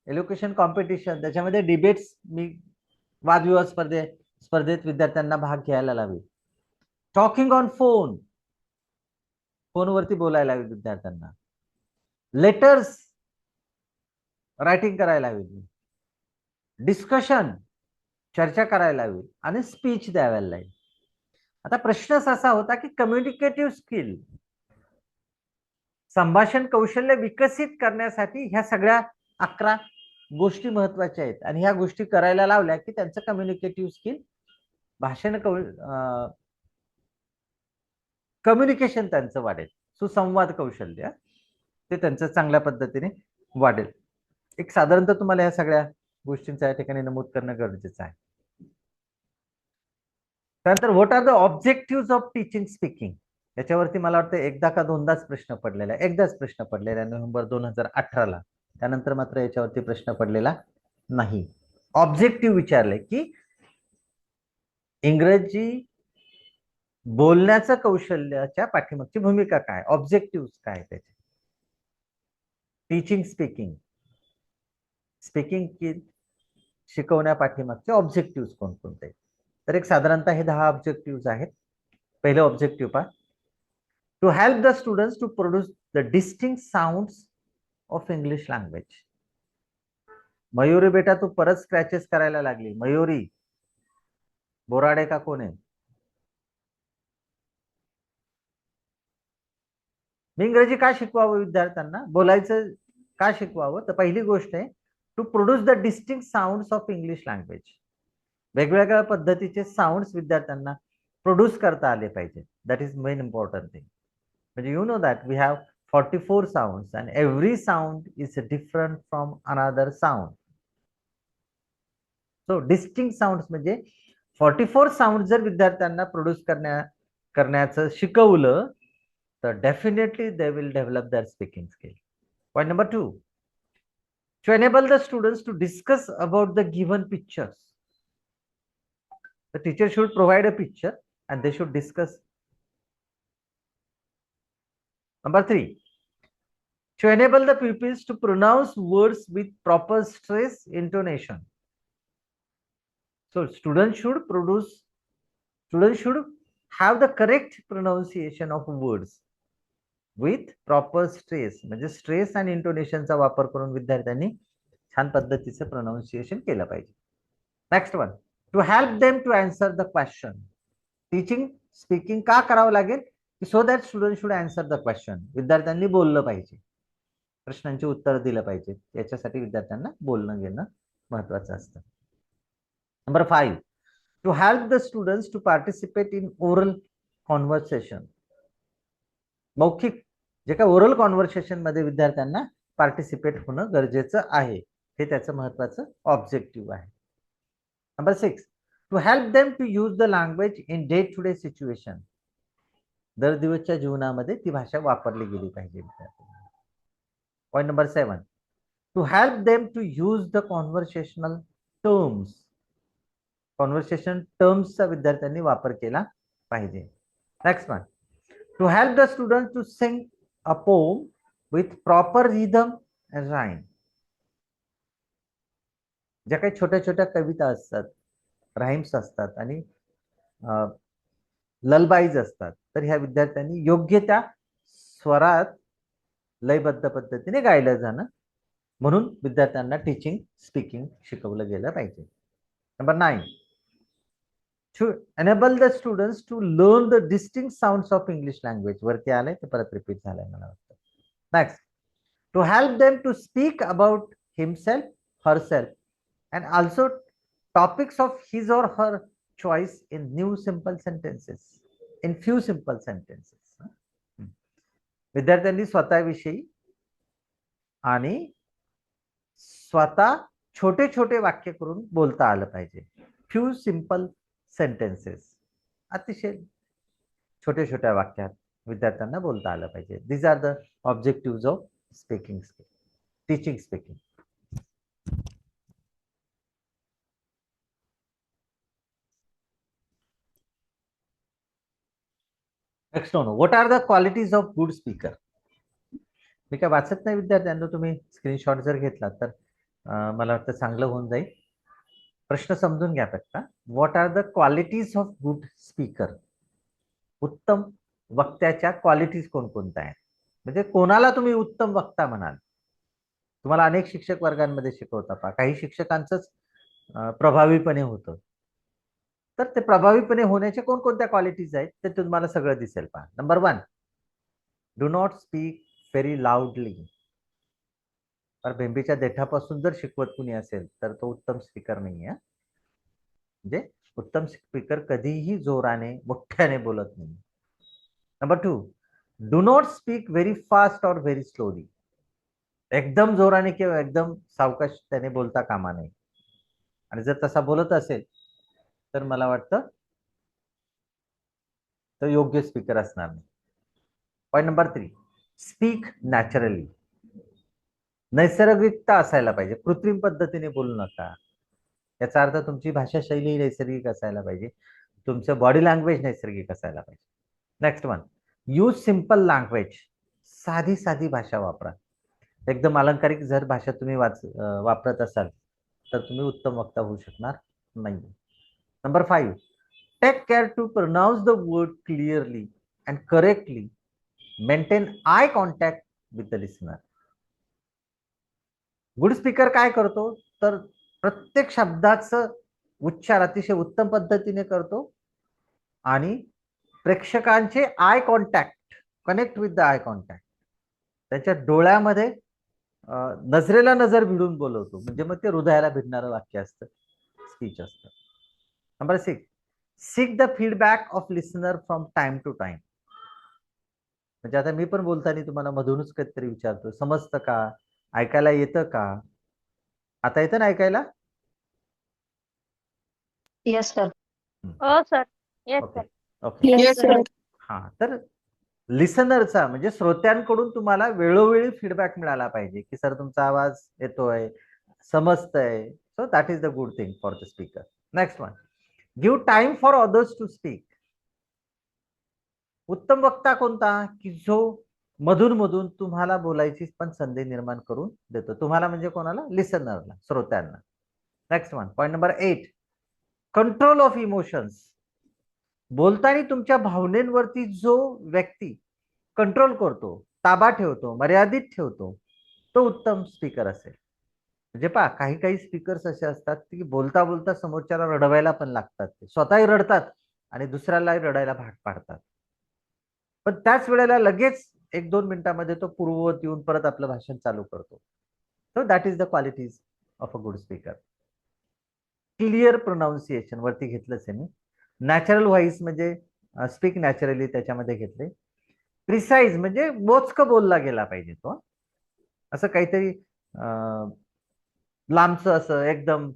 [SPEAKER 1] एलोक्युशन कॉम्पिटिशन, त्याच्यामध्ये डिबेट्स मी वादविवाद स्पर्धेत विद्यार्थ्यांना भाग घ्यायला लावेल. टॉकिंग ऑन फोन, फोनवरती बोलायला हवे विद्यार्थ्यांना. लेटर्स रायटिंग करायला हवी. डिस्कशन, चर्चा करायला हवी. आणि स्पीच द्यायला लागेल. आता प्रश्नच असा होता की कम्युनिकेटिव्ह स्किल, संभाषण कौशल्य विकसित करण्यासाठी ह्या सगळ्या 11 गोष्टी महत्वाच्या आहेत आणि ह्या गोष्टी करायला लावल्या की त्यांचं कम्युनिकेटिव्ह स्किल, भाषण कम्युनिकेशन त्यांचं वाढेल. सुसंवाद कौशल्य ते त्यांचं चांगल्या पद्धतीने वाढेल. एक साधारणतः तुम्हाला या सगळ्या गोष्टींचा या ठिकाणी नमूद करणं गरजेचं आहे. त्यानंतर what are the objective of teaching speaking, याच्यावरती मला वाटतं एकदा का दोनदाच प्रश्न पडलेला आहे. एकदाच प्रश्न पडलेला आहे नोव्हेंबर 2018ला. त्यानंतर मात्र याच्यावरती प्रश्न पडलेला नाही. ऑब्जेक्टिव्ह विचारले की इंग्रजी बोलण्याचं कौशल्याच्या पाठीमागची भूमिका काय, ऑब्जेक्टिव्ह काय त्याचे. टीचिंग स्पीकिंग, स्पीकिंग की शिकवण्या पाठीमागचे ऑब्जेक्टिव्ह कोणकोणते. तर एक साधारणतः हे 10 ऑब्जेक्टिव्ह आहेत. पहिलं ऑब्जेक्टिव्ह पहा, to help the students to produce the distinct sounds of English language. Mayuri बेटा तू परत स्क्रॅचेस करायला लागली. मयुरी बोराडे का कोण आहे. मी इंग्रजी का शिकवावं विद्यार्थ्यांना, बोलायचं का शिकवावं. तर पहिली गोष्ट आहे to produce the distinct sounds of English language. वेगवेगळ्या पद्धतीचे साऊंड्स विद्यार्थ्यांना प्रोड्यूस करता आले पाहिजे. That is main important thing. म्हणजे you know that we have 44 sounds and every sound is different from another sound. So distinct sounds म्हणजे 44 sound जर विद्यार्थ्यांना प्रोड्यूस करण्याचं शिकवलं तर definitely they will develop their speaking skill. Point number 2, to enable the students to discuss about the given pictures. The teacher should provide a picture and they should discuss. Number 3, to enable the pupils to pronounce words with proper stress intonation. So students should have the correct pronunciation of words with proper stress, म्हणजे stress आणि इंटोनेशनचा वापर करून विद्यार्थ्यांनी छान पद्धतीचं pronunciation केलं पाहिजे. Next one, to help them to answer the question. Teaching speaking का करावं लागेल? So that student should answer the question. विद्यार्थ्यांनी बोललं पाहिजे, प्रश्नांची उत्तर दिलं पाहिजे. याच्यासाठी विद्यार्थ्यांना बोलणं घेणं महत्वाचं असतं. Number 5, to help the students to participate in oral conversation. मौखिक जे काय ओरल कॉन्व्हर्सेशन मध्ये विद्यार्थ्यांना पार्टिसिपेट होणं गरजेचं आहे, हे त्याचं महत्वाचं ऑब्जेक्टिव्ह आहे. Number 6, to help them to use the language in day to day situation. दर दिवसच्या जीवनामध्ये ती भाषा वापरली गेली पाहिजे विद्यार्थ्यांना. Point number 7, to help them to use the conversational terms. Conversation टर्म्सचा विद्यार्थ्यांनी वापर केला पाहिजे. Next one, to help the student to sing a poem with proper rhythm and rhyme. ज्या काही छोट्या छोट्या कविता असतात, राईम्स असतात आणि ललबाईज असतात, तर ह्या विद्यार्थ्यांनी योग्य त्या स्वरात लयबद्ध पद्धतीने गायलं जाणं, म्हणून विद्यार्थ्यांना टीचिंग स्पीकिंग शिकवलं गेलं पाहिजे. Number 9, to enable the students to learn the distinct sounds of English language. वरती आलंय ते परत रिपीट झालंय मला वाटतं. Next, to help them to speak about himself, herself and also topics of his or her choice in few simple sentences. विद्यार्थ्यांनी स्वतःविषयी आणि स्वतः छोटे छोटे वाक्य करून बोलता आलं पाहिजे. फ्यू सिंपल सेंटेन्सेस, अतिशय छोट्या छोट्या वाक्यात विद्यार्थ्यांना बोलता आलं पाहिजे. These are the objective of speaking skill, teaching speaking. Next one, what are the qualities of good speaker. मी काय वाचत नाही विद्यार्थ्यांना, तुम्ही स्क्रीनशॉट जर घेतला तर मला वाटतं चांगलं होऊन जाईल. प्रश्न समजून घ्या फक्त. What are the qualities of good speaker. उत्तम वक्त्याच्या क्वालिटीज कोणकोणत्या आहेत, म्हणजे कोणाला तुम्ही उत्तम वक्ता म्हणाल. तुम्हाला अनेक शिक्षक वर्गांमध्ये शिकवता पहा, काही शिक्षकांचंच प्रभावीपणे होतं, तर ते प्रभावीपणे होण्याच्या कोणकोणत्या क्वालिटीज आहेत ते तुम्हाला सगळं दिसेल पहा. Number 1, do not speak very लाऊडली. तर बेंबीच्या देठापासून जर शिकवत कुणी असेल तर तो उत्तम स्पीकर नाही आहे. म्हणजे उत्तम स्पीकर कधीही जोराने मोठ्याने बोलत नाही. Number 2, do not speak very fast और व्हेरी स्लोली. एकदम जोराने किंवा एकदम सावकाश त्याने बोलता कामा नये. आणि जर तसा बोलत असेल तर मला वाटतं तो योग्य स्पीकर असणार नाही. Point number 3, speak naturally. नैसर्गिकता असायला पाहिजे, कृत्रिम पद्धतीने बोलू नका. याचा अर्थ तुमची भाषा शैली नैसर्गिक असायला पाहिजे, तुमचं बॉडी लँग्वेज नैसर्गिक असायला पाहिजे. Next one, use simple language. साधी साधी भाषा वापरा. एकदम अलंकारिक जर भाषा तुम्ही वापरत असाल तर तुम्ही उत्तम वक्ता होऊ शकणार नाही. Number 5, take care to pronounce the word clearly and correctly. Maintain eye contact with the listener. Good speaker काय करतो तर प्रत्येक शब्दाचं उच्चार अतिशय उत्तम पद्धतीने करतो आणि प्रेक्षकांचे eye contact, connect with the eye contact, त्याच्या डोळ्यामध्ये नजरेला नजर भिडून बोलवतो. म्हणजे मग ते हृदयाला भिडणारं वाक्य असतं, स्पीच असतं. Number 6, seek the feedback of listener from time to time. म्हणजे आता मी पण बोलताना तुम्हाला मधूनच कधीतरी विचारतो, समजतं का, ऐकायला येतं का. आता येतं ना ऐकायला?
[SPEAKER 2] Yes sir.
[SPEAKER 3] हो sir. Yes
[SPEAKER 1] okay
[SPEAKER 3] sir.
[SPEAKER 1] Okay.
[SPEAKER 2] Yes sir.
[SPEAKER 1] हा, तर लिसनरचा म्हणजे श्रोत्यांकडून तुम्हाला वेळोवेळी फीडबॅक मिळाला पाहिजे की सर तुमचा आवाज येतोय, समजतंय. So that is the good thing for the speaker. Next one, give time for others to speak. उत्तम वक्ता कोणता, की जो मधून मधून तुम्हाला बोलायची पण संधी निर्माण करून देतो. तुम्हाला म्हणजे कोणाला, लिसनरला, श्रोत्यांना. Next one, point number 8, control of emotions. बोलताना तुमच्या भावनेवरती जो व्यक्ती कंट्रोल करतो, ताबा ठेवतो, मर्यादित ठेवतो, तो उत्तम स्पीकर असेल. म्हणजे पहा, काही काही स्पीकर्स असे असतात की बोलता बोलता समोरच्याला रडवायला पण लागतात, ते स्वतःही रडतात आणि दुसऱ्यालाही रडायला भाग पाडतात. पण त्याच वेळेला लगेच 1-2 मिनिटांमध्ये तो पूर्ववत येऊन परत आपलं भाषण चालू करतो. So that is the qualities of a good speaker. Clear pronunciation वरती घेतलंच आहे मी. नॅचरल व्हॉइस म्हणजे स्पीक नॅचरली त्याच्यामध्ये घेतले. प्रिसाइज म्हणजे मोजकं बोलला गेला पाहिजे तो. असं काहीतरी लांबचं असं एकदम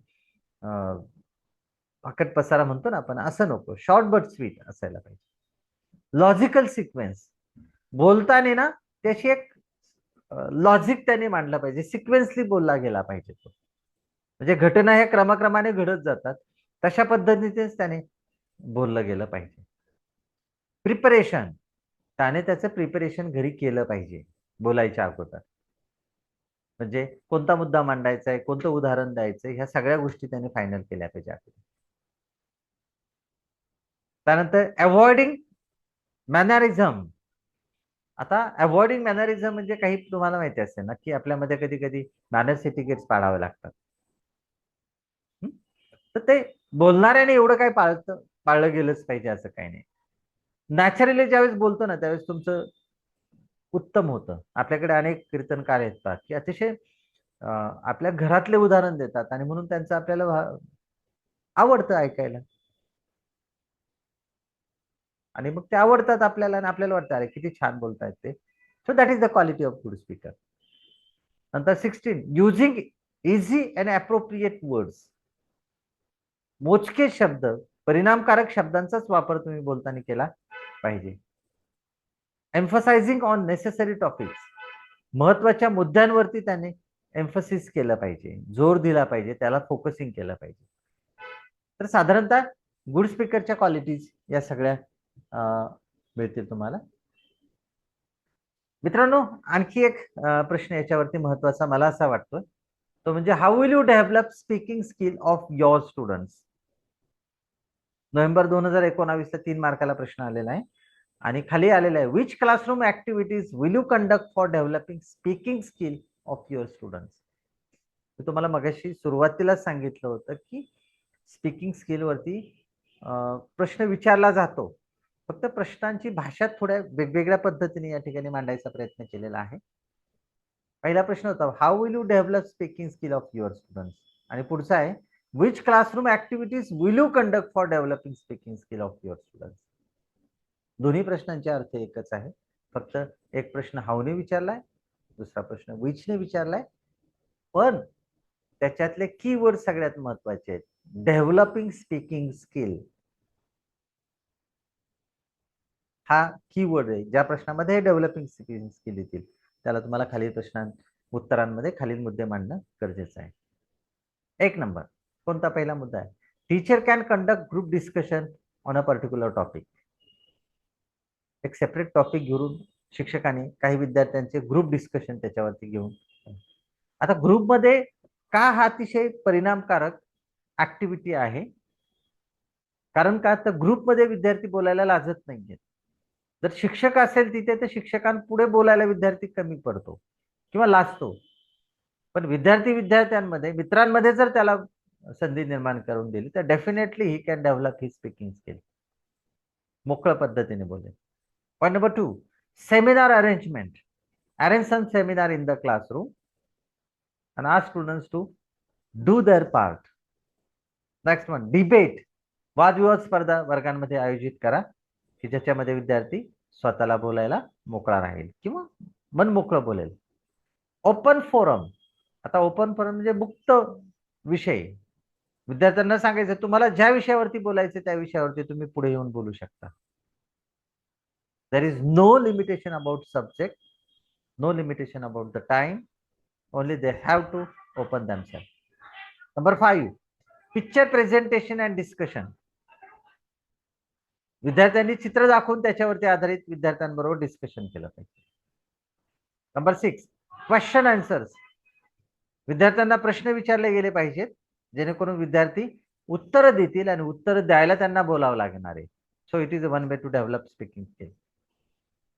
[SPEAKER 1] पाकट पसारा म्हणतो ना आपण, असं नको. शॉर्ट बट स्वीट असायला पाहिजे. लॉजिकल सिक्वेन्स, बोलताना ना त्याची एक लॉजिक त्याने मांडलं पाहिजे, सिक्वेन्सली बोलला गेला पाहिजे तो. म्हणजे घटना ह्या क्रमाक्रमाने घडत जातात, तशा पद्धतीनेच त्याने बोललं गेलं पाहिजे. प्रिपरेशन, त्याने त्याचं प्रिपरेशन घरी केलं पाहिजे बोलायच्या अगोदर. म्हणजे कोणता मुद्दा मांडायचा आहे, कोणतं उदाहरण द्यायचं, ह्या सगळ्या गोष्टी त्याने फायनल केल्या पाहिजे. त्यानंतर अवॉइडिंग मॅनरिझम. आता अवॉइडिंग मॅनरिझम म्हणजे काही तुम्हाला माहिती असेल ना, की आपल्यामध्ये कधी कधी मॅनर्स एटिकेट्स पाळावे लागतात. तर ते बोलणाऱ्याने एवढं काय पाळलं गेलंच पाहिजे असं काही नाही. नॅचरली ज्यावेळेस बोलतो ना त्यावेळेस तुमचं उत्तम होतं. आपल्याकडे अनेक कीर्तनकार येतात की अतिशय आपल्या घरातले उदाहरण देतात आणि म्हणून त्यांचं आपल्याला आवडतं ऐकायला, आणि मग ते आवडतात आपल्याला आणि आपल्याला वाटतं अरे किती छान बोलतायत ते. So that is the quality of good speaker. नंतर 16, using easy and appropriate words. मोजके शब्द, परिणामकारक शब्दांचाच वापर तुम्ही बोलताना केला पाहिजे. एम्फसाइजिंग ऑन नेसेसरी टॉपिक्स, महत्वाच्या मुद्द्यांवरती त्याने एम्फसिस केलं पाहिजे, जोर दिला पाहिजे, त्याला फोकसिंग केलं पाहिजे. तर साधारणतः गुड स्पीकरच्या क्वालिटीज या सगळ्या मिळतील तुम्हाला. मित्रांनो, आणखी एक प्रश्न याच्यावरती महत्वाचा मला असा वाटतो, तो म्हणजे how will you develop speaking skill of your students. November 2019 ला 3 मार्काला प्रश्न आलेला आहे आणि खाली आलेला आहे, which classroom activities will you conduct for developing speaking skill of your students. मी तुम्हाला मगाशी सुरुवातीलाच सांगितलं होतं की स्पीकिंग स्किल वरती प्रश्न विचारला जातो, फक्त प्रश्नांची भाषा थोड्या वेगवेगळ्या पद्धतीने या ठिकाणी मांडायचा प्रयत्न केलेला आहे. पहिला प्रश्न होता, how will you develop speaking skill of your students, आणि पुढचा आहे, which classroom activities will you conduct for developing speaking skill of your students. दोन्ही प्रश्नांचे अर्थ एकच आहे, फक्त एक प्रश्न हाऊने विचारलाय, दुसरा प्रश्न विचने विचारलाय, पण त्याच्यातले कीवर्ड सगळ्यात महत्वाचे आहेत. डेव्हलपिंग स्पीकिंग स्किल हा कीवर्ड आहे. ज्या प्रश्नामध्ये डेव्हलपिंग स्पीकिंग स्किल येतील त्याला तुम्हाला खालील उत्तरांमध्ये खालील मुद्दे मांडणं गरजेचं आहे. 1 नंबर, कोणता पहिला मुद्दा आहे, teacher can conduct group discussion on a particular topic. एक सेपरेट टॉपिक घेऊन शिक्षकांनी काही विद्यार्थ्यांचे ग्रुप डिस्कशन त्याच्यावरती घेऊन, आता ग्रुपमध्ये का हा अतिशय परिणामकारक ऍक्टिव्हिटी आहे, कारण का तर ग्रुपमध्ये विद्यार्थी बोलायला लाजत नाहीयेत. जर शिक्षक असेल तिथे तर शिक्षकांपुढे बोलायला विद्यार्थी कमी पडतो किंवा लाजतो, पण विद्यार्थ्यांमध्ये मित्रांमध्ये जर त्याला संधी निर्माण करून दिली तर definitely he can develop his speaking skill. मोकळ्या पद्धतीने बोलेल. Point number 2, seminar arrangement. Arrange some seminar in the classroom and ask students to do their part. Next one, debate. वादविवाद स्पर्धा वर्गांमध्ये आयोजित करा की ज्याच्यामध्ये विद्यार्थी स्वतःला बोलायला मोकळा राहील किंवा मन मोकळं बोलेल. Open forum. आता ओपन फोरम म्हणजे मुक्त विषय. विद्यार्थ्यांना सांगायचं तुम्हाला ज्या विषयावरती बोलायचं त्या विषयावरती तुम्ही पुढे येऊन बोलू शकता. There is no limitation about subject, no limitation about the time, only they have to open themselves. Number 5, picture presentation and discussion. विद्यार्थ्यांनी चित्र दाखवून त्याच्यावरती आधारित विद्यार्थ्यांबरोबर डिस्कशन केलं पाहिजे. Number 6, question answers. विद्यार्थ्यांना प्रश्न विचारले गेले पाहिजेत जेणेकरून विद्यार्थी उत्तर देतील आणि उत्तर द्यायला त्यांना बोलावं लागणार आहे. So it is one way to develop speaking skill.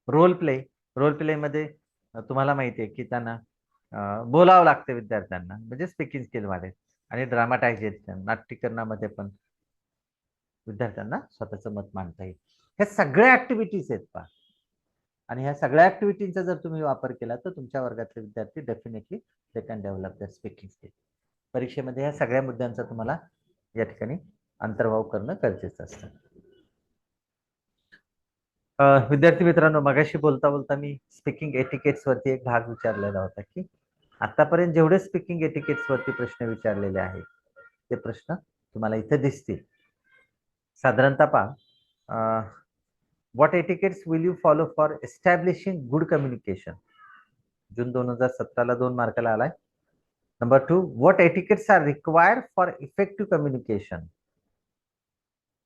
[SPEAKER 1] Role play मध्ये तुम्हाला माहिती आहे की त्यांना बोलावं लागतं विद्यार्थ्यांना, म्हणजे स्पीकिंग स्किल वाढेल. आणि ड्रामाटायझेशन, नाट्यकरणामध्ये पण विद्यार्थ्यांना स्वतःचं मत मांडता येईल. ह्या सगळ्या ऍक्टिव्हिटीज आहेत पहा, आणि ह्या सगळ्या ऍक्टिव्हिटींचा जर तुम्ही वापर केला तर तुमच्या वर्गातले विद्यार्थी definitely they can develop their speaking skill. परीक्षेमध्ये ह्या सगळ्या मुद्द्यांचा तुम्हाला या ठिकाणी अंतर्भाव करणं गरजेचं असतं. विद्यार्थी मित्रांनो, मगाशी बोलता बोलता मी स्पीकिंग एटिकेट्स वरती एक भाग विचारलेला होता की आतापर्यंत जेवढे स्पीकिंग एटिकेट्स वरती प्रश्न विचारलेले आहेत ते प्रश्न तुम्हाला इथे दिसतील. साधारणतः पहा, what etiquettes will you follow for establishing good communication. June 2017ला 2 मार्काला आलाय. Number 2, what etiquettes are required for effective communication.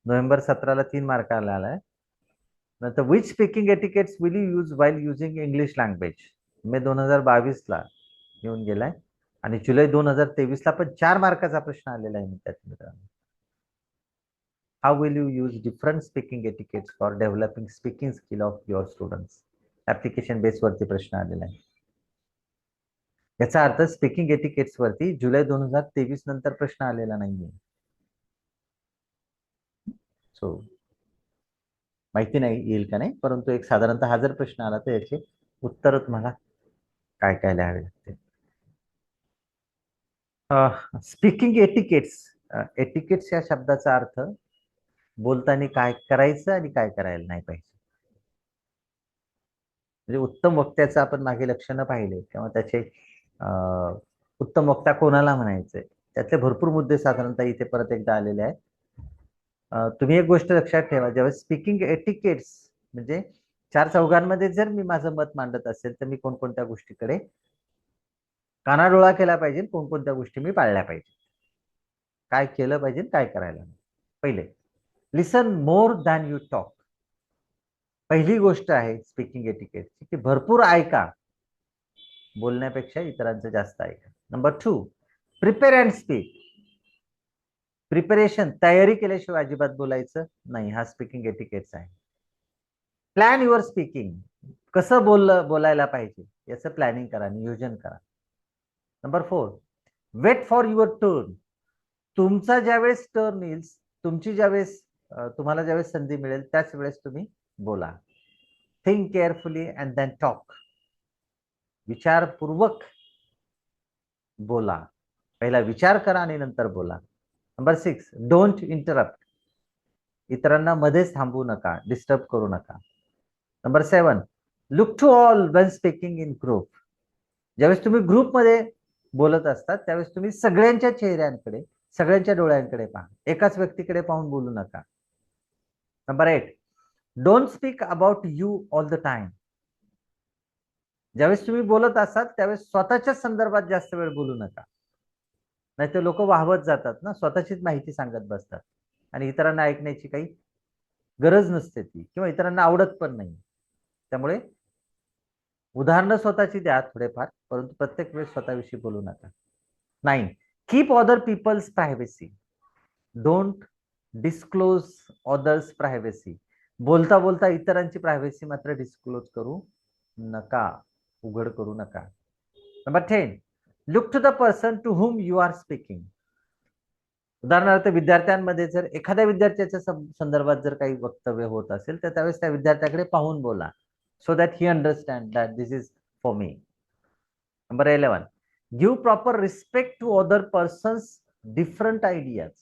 [SPEAKER 1] November 17ला 3 मार्काला आलाय. नंतर which speaking etiquettes will you use while using English language. May 2022ला येऊन गेलाय. आणि जुलै 2023ला पण 4 मार्काचा प्रश्न आलेला आहे विद्यार्थी मित्रांनो. How will you use different speaking etiquettes for developing speaking skill of your students. Application बेसवरती प्रश्न आलेला आहे. याचा अर्थ स्पीकिंग एटिकेट्स वरती जुलै 2023 नंतर प्रश्न आलेला नाहीये. सो माहिती नाही येईल का नाही, परंतु एक साधारणतः हा जर प्रश्न आला तर याचे उत्तर तुम्हाला काय काय लिहावे लागते. Speaking etiquettes. एटिकेट्स या शब्दाचा अर्थ बोलताना काय करायचं आणि काय करायला नाही पाहिजे. म्हणजे उत्तम वक्त्याचं आपण मागे लक्षणं पाहिले किंवा त्याचे उत्तम वक्ता कोणाला म्हणायचंय, त्यातले भरपूर मुद्दे साधारणतः इथे परत एकदा आलेले आहेत. तुम्ही एक गोष्ट लक्षात ठेवा, जेव्हा स्पीकिंग एटिकेट्स म्हणजे 4 चौघांमध्ये जर मी माझं मत मांडत असेल तर मी कोणकोणत्या गोष्टीकडे कानाडोळा केला पाहिजे, कोणकोणत्या गोष्टी मी पाळल्या पाहिजे, काय केलं पाहिजे, काय करायला. पहिले, listen more than you talk. पहिली गोष्ट आहे स्पीकिंग एटिकेटची की भरपूर ऐका, बोलण्यापेक्षा इतरांचं जास्त ऐका. Number 2, prepare and speak. Preparation, तयारी केल्याशिवाय अजिबात बोलायचं नाही, हा स्पीकिंग एटिकेट्स आहे. Plan your speaking. कसं बोलायला पाहिजे याचं प्लॅनिंग करा, नियोजन करा. Number 4, wait for your turn. तुमचा ज्यावेळेस टर्न येईल, तुम्हाला ज्यावेळेस संधी मिळेल त्याच वेळेस तुम्ही बोला. Think carefully and then talk. विचारपूर्वक बोला, पहिला विचार करा आणि नंतर बोला. Number 6, don't interrupt. इतरांना मध्येच थांबवू नका, डिस्टर्ब करू नका. Number 7, look to all when speaking in group. ज्यावेळेस तुम्ही ग्रुपमध्ये बोलत असतात त्यावेळेस तुम्ही सगळ्यांच्या चेहऱ्यांकडे, सगळ्यांच्या डोळ्यांकडे पहा, एकाच व्यक्तीकडे पाहून बोलू नका. Number 8, don't speak about you all the time. ज्यावेळेस तुम्ही बोलत असाल त्यावेळेस स्वतःच्याच संदर्भात जास्त वेळ बोलू नका, नाहीतर लोक वाहवत जातात ना, स्वतःचीच माहिती सांगत बसतात आणि इतरांना ऐकण्याची काही गरज नसते ती, किंवा इतरांना आवडत पण नाही. त्यामुळे उदाहरणं स्वतःची द्या थोडेफार, परंतु प्रत्येक वेळेस स्वतःविषयी बोलू नका. 9, keep other people's privacy. Don't disclose others privacy. बोलता बोलता इतरांची प्रायव्हसी मात्र डिस्क्लोज करू नका, उघड करू नका. Number 10, look to the person to whom you are speaking. उदाहरणार्थ विद्यार्थ्यांमध्ये जर एखाद्या विद्यार्थ्याच्या संदर्भात जर काही वक्तव्य होत असेल तर त्यावेळेस त्या विद्यार्थ्याकडे पाहून बोला, so that he understand that this is for me. Number 11, give proper respect to other person's different ideas.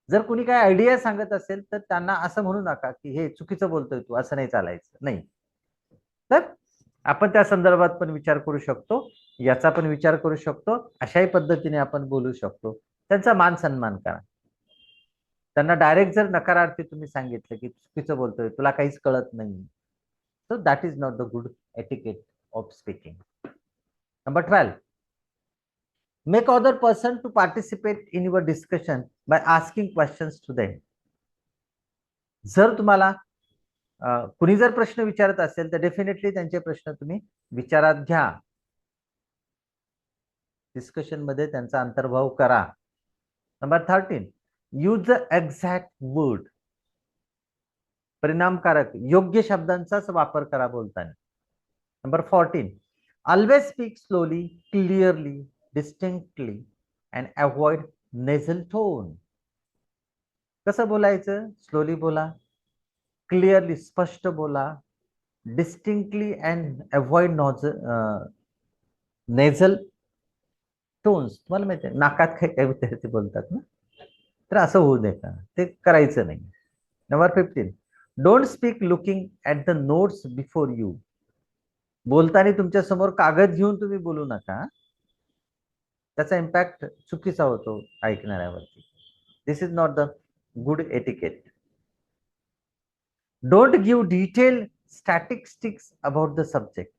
[SPEAKER 1] जर कोणी काही आयडिया सांगत असेल तर त्यांना असं म्हणू नका की हे चुकीचं बोलतोय तू, असं नाही चालायचं, नाही. तर आपण त्या संदर्भात पण विचार करू शकतो, याचा पण विचार करू शकतो, अशाही पद्धतीने आपण बोलू शकतो. त्यांचा मान सन्मान करा. त्यांना डायरेक्ट जर नकारार्थी तुम्ही सांगितलं की चुकीचं बोलतोय, तुला काहीच कळत नाही, so that is not the good etiquette of speaking. Number 12, make other person to participate in your discussion by asking questions to them. जर तुम्हाला कुणी जर प्रश्न विचारत असेल तर डेफिनेटली त्यांचे प्रश्न तुम्ही विचारात घ्या, डिस्कशन मध्ये त्यांचा अंतर्भाव करा. Number 13, use the exact word. परिणामकारक योग्य शब्दांचाच वापर करा बोलताना. Number 14, always speak slowly, clearly, distinctly and avoid nasal tone. कसं बोलायचं? स्लोली बोला, क्लिअरली स्पष्ट बोला, distinctly and avoid nasal tones. तुम्हाला माहिती आहे नाकात काही काही विद्यार्थी बोलतात ना, तर असं होऊ नये का, ते करायचं नाही. Number 15, don't speak looking at the notes before you. बोलताना तुमच्या समोर कागद घेऊन तुम्ही बोलू नका, त्याचा इम्पॅक्ट चुकीचा होतो ऐकणाऱ्यावरती. This is not the good etiquette. Don't give detail statistics about the subject.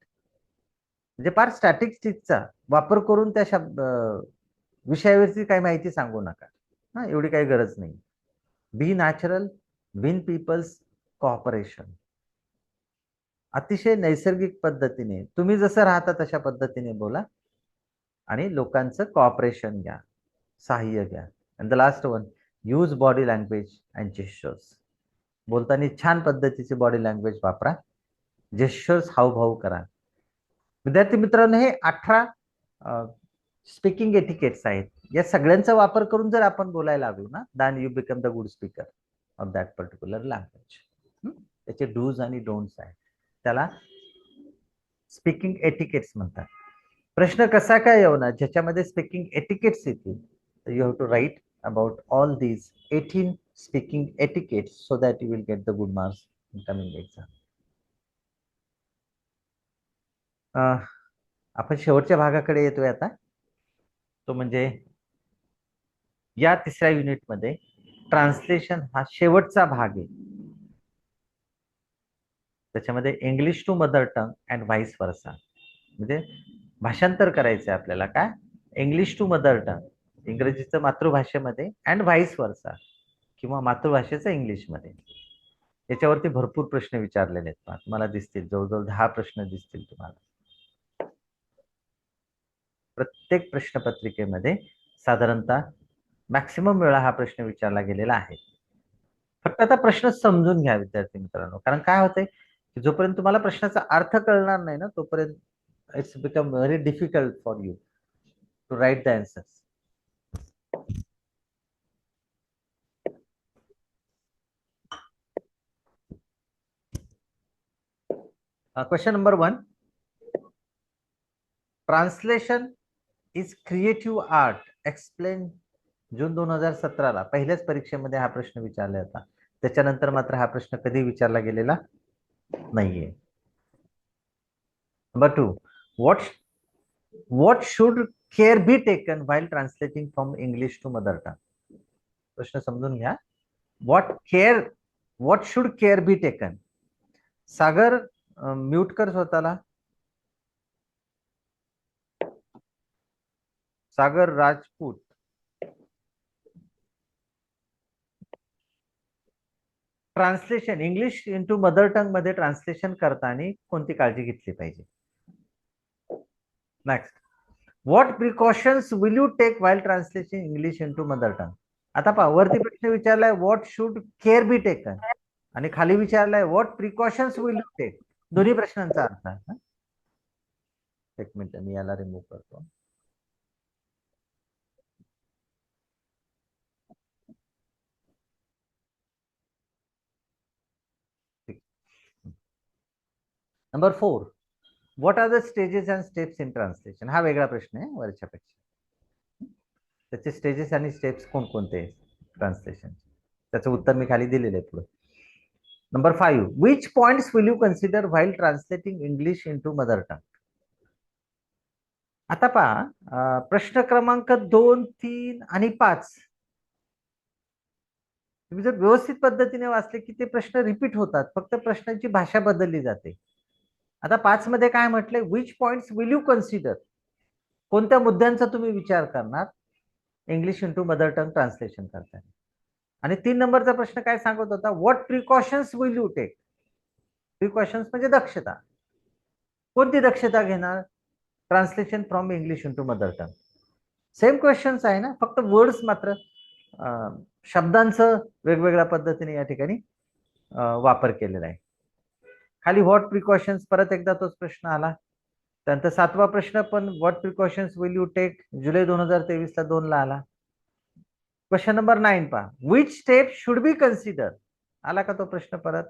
[SPEAKER 1] म्हणजे फार स्टॅटिस्टिक्सचा वापर करून त्या विषयावरची काही माहिती सांगू नका. हा, एवढी काही गरज नाही. बी नॅचरल, विन पीपल्स कॉपरेशन. अतिशय नैसर्गिक पद्धतीने तुम्ही जसं राहता तशा पद्धतीने बोला आणि लोकांचं कॉपरेशन घ्या, सहाय्य घ्या. And the last one, use body language and gestures. बोलताना छान पद्धतीची बॉडी लँग्वेज वापरा, जेस्चर्स हावभाव करा. विद्यार्थी मित्रांनो, हे 18 स्पीकिंग एटिकेट्स आहेत. या सगळ्यांचा वापर करून जर आपण बोलायला लागलो ना, than you become the good speaker of that particular language. त्याचे डूज आणि डोंट्स आहेत, त्याला स्पीकिंग एटिकेट्स म्हणतात. प्रश्न कसा काय येऊ ना ज्याच्यामध्ये स्पीकिंग एटिकेट्स येतील, you have to write about all these 18 speaking etiquettes so that you will get the good marks in coming exam. आपण शेवटच्या भागाकडे येतोय आता, तो म्हणजे या तिसऱ्या युनिटमध्ये ट्रान्सलेशन हा शेवटचा भाग आहे. त्याच्यामध्ये English to mother tongue and vice versa, म्हणजे भाषांतर करायचं आहे आपल्याला. काय? इंग्लिश टू मदर टंग, इंग्रजीचं मातृभाषेमध्ये, अँड व्हाईस वर्सा किंवा मातृभाषेचं इंग्लिशमध्ये. याच्यावरती भरपूर प्रश्न विचारलेले आहेत. तुम्हाला दिसतील जवळजवळ 10 प्रश्न दिसतील तुम्हाला. प्रत्येक प्रश्नपत्रिकेमध्ये साधारणतः मॅक्सिमम वेळा हा प्रश्न विचारला गेलेला आहे. फक्त आता प्रश्न समजून घ्या विद्यार्थी मित्रांनो, कारण काय होतंय की जोपर्यंत तुम्हाला प्रश्नाचा अर्थ कळणार नाही ना, तोपर्यंत it's become very difficult for you to write the answers. Question number 1, translation is creative art, explain. June 2017ला पहिल्याच परीक्षेमध्ये हा प्रश्न विचारला होता. त्याच्यानंतर मात्र हा प्रश्न कधी विचारला गेलेला नाहीये. Number 2, what should care be taken while translating from English to mother tongue. प्रश्न समजून घ्या. what should care be taken. Sagar mute कर स्वतःला. Sagar Rajput. Translation English into mother tongue मध्ये ट्रान्सलेशन करताना कोणती काळजी घेतली पाहिजे. Next, what precautions will you take while translation English into mother tongue. आता पहा, वरती प्रश्न विचारलाय what should care be taken आणि खाली विचारलाय what precautions will you take. दोन्ही प्रश्नांचा अर्थ. एक मिनिट, मी याला रिमूव्ह करतो. Number 4, what are the stages and steps in translation. हा वेगळा प्रश्न आहे वरच्यापेक्षा. त्याचे स्टेजेस आणि स्टेप्स कोणकोणते ट्रान्सलेशन, त्याचं उत्तर मी खाली दिलेलं आहे पुढे. Number 5, which points will you consider while translating English into mother tongue. आता पहा, प्रश्न क्रमांक 2, 3 आणि 5 तुम्ही जर व्यवस्थित पद्धतीने वाचले की ते प्रश्न रिपीट होतात, फक्त प्रश्नांची भाषा बदलली जाते. आता 5 मध्ये काय म्हटलंय, which points will you consider. कोणत्या मुद्द्यांचा तुम्ही विचार करणार English into mother tongue translation करताना. आणि 3 नंबरचा प्रश्न काय सांगत होता, what precautions will you take. Precautions म्हणजे दक्षता. कोणती दक्षता घेणार, translation from English into mother tongue. Same questions आहे ना, फक्त वर्ड्स मात्र शब्दांचं वेगवेगळ्या पद्धतीने या ठिकाणी वापर केलेला आहे. खाली व्हॉट प्रिकॉशन्स परत एकदा तोच प्रश्न आला. त्यानंतर 7वा प्रश्न पण what precautions will you take, जुलै 2023 ला 2 ला आला. क्वेश्चन नंबर 9 पहा, which step should be consider. आला का तो प्रश्न परत.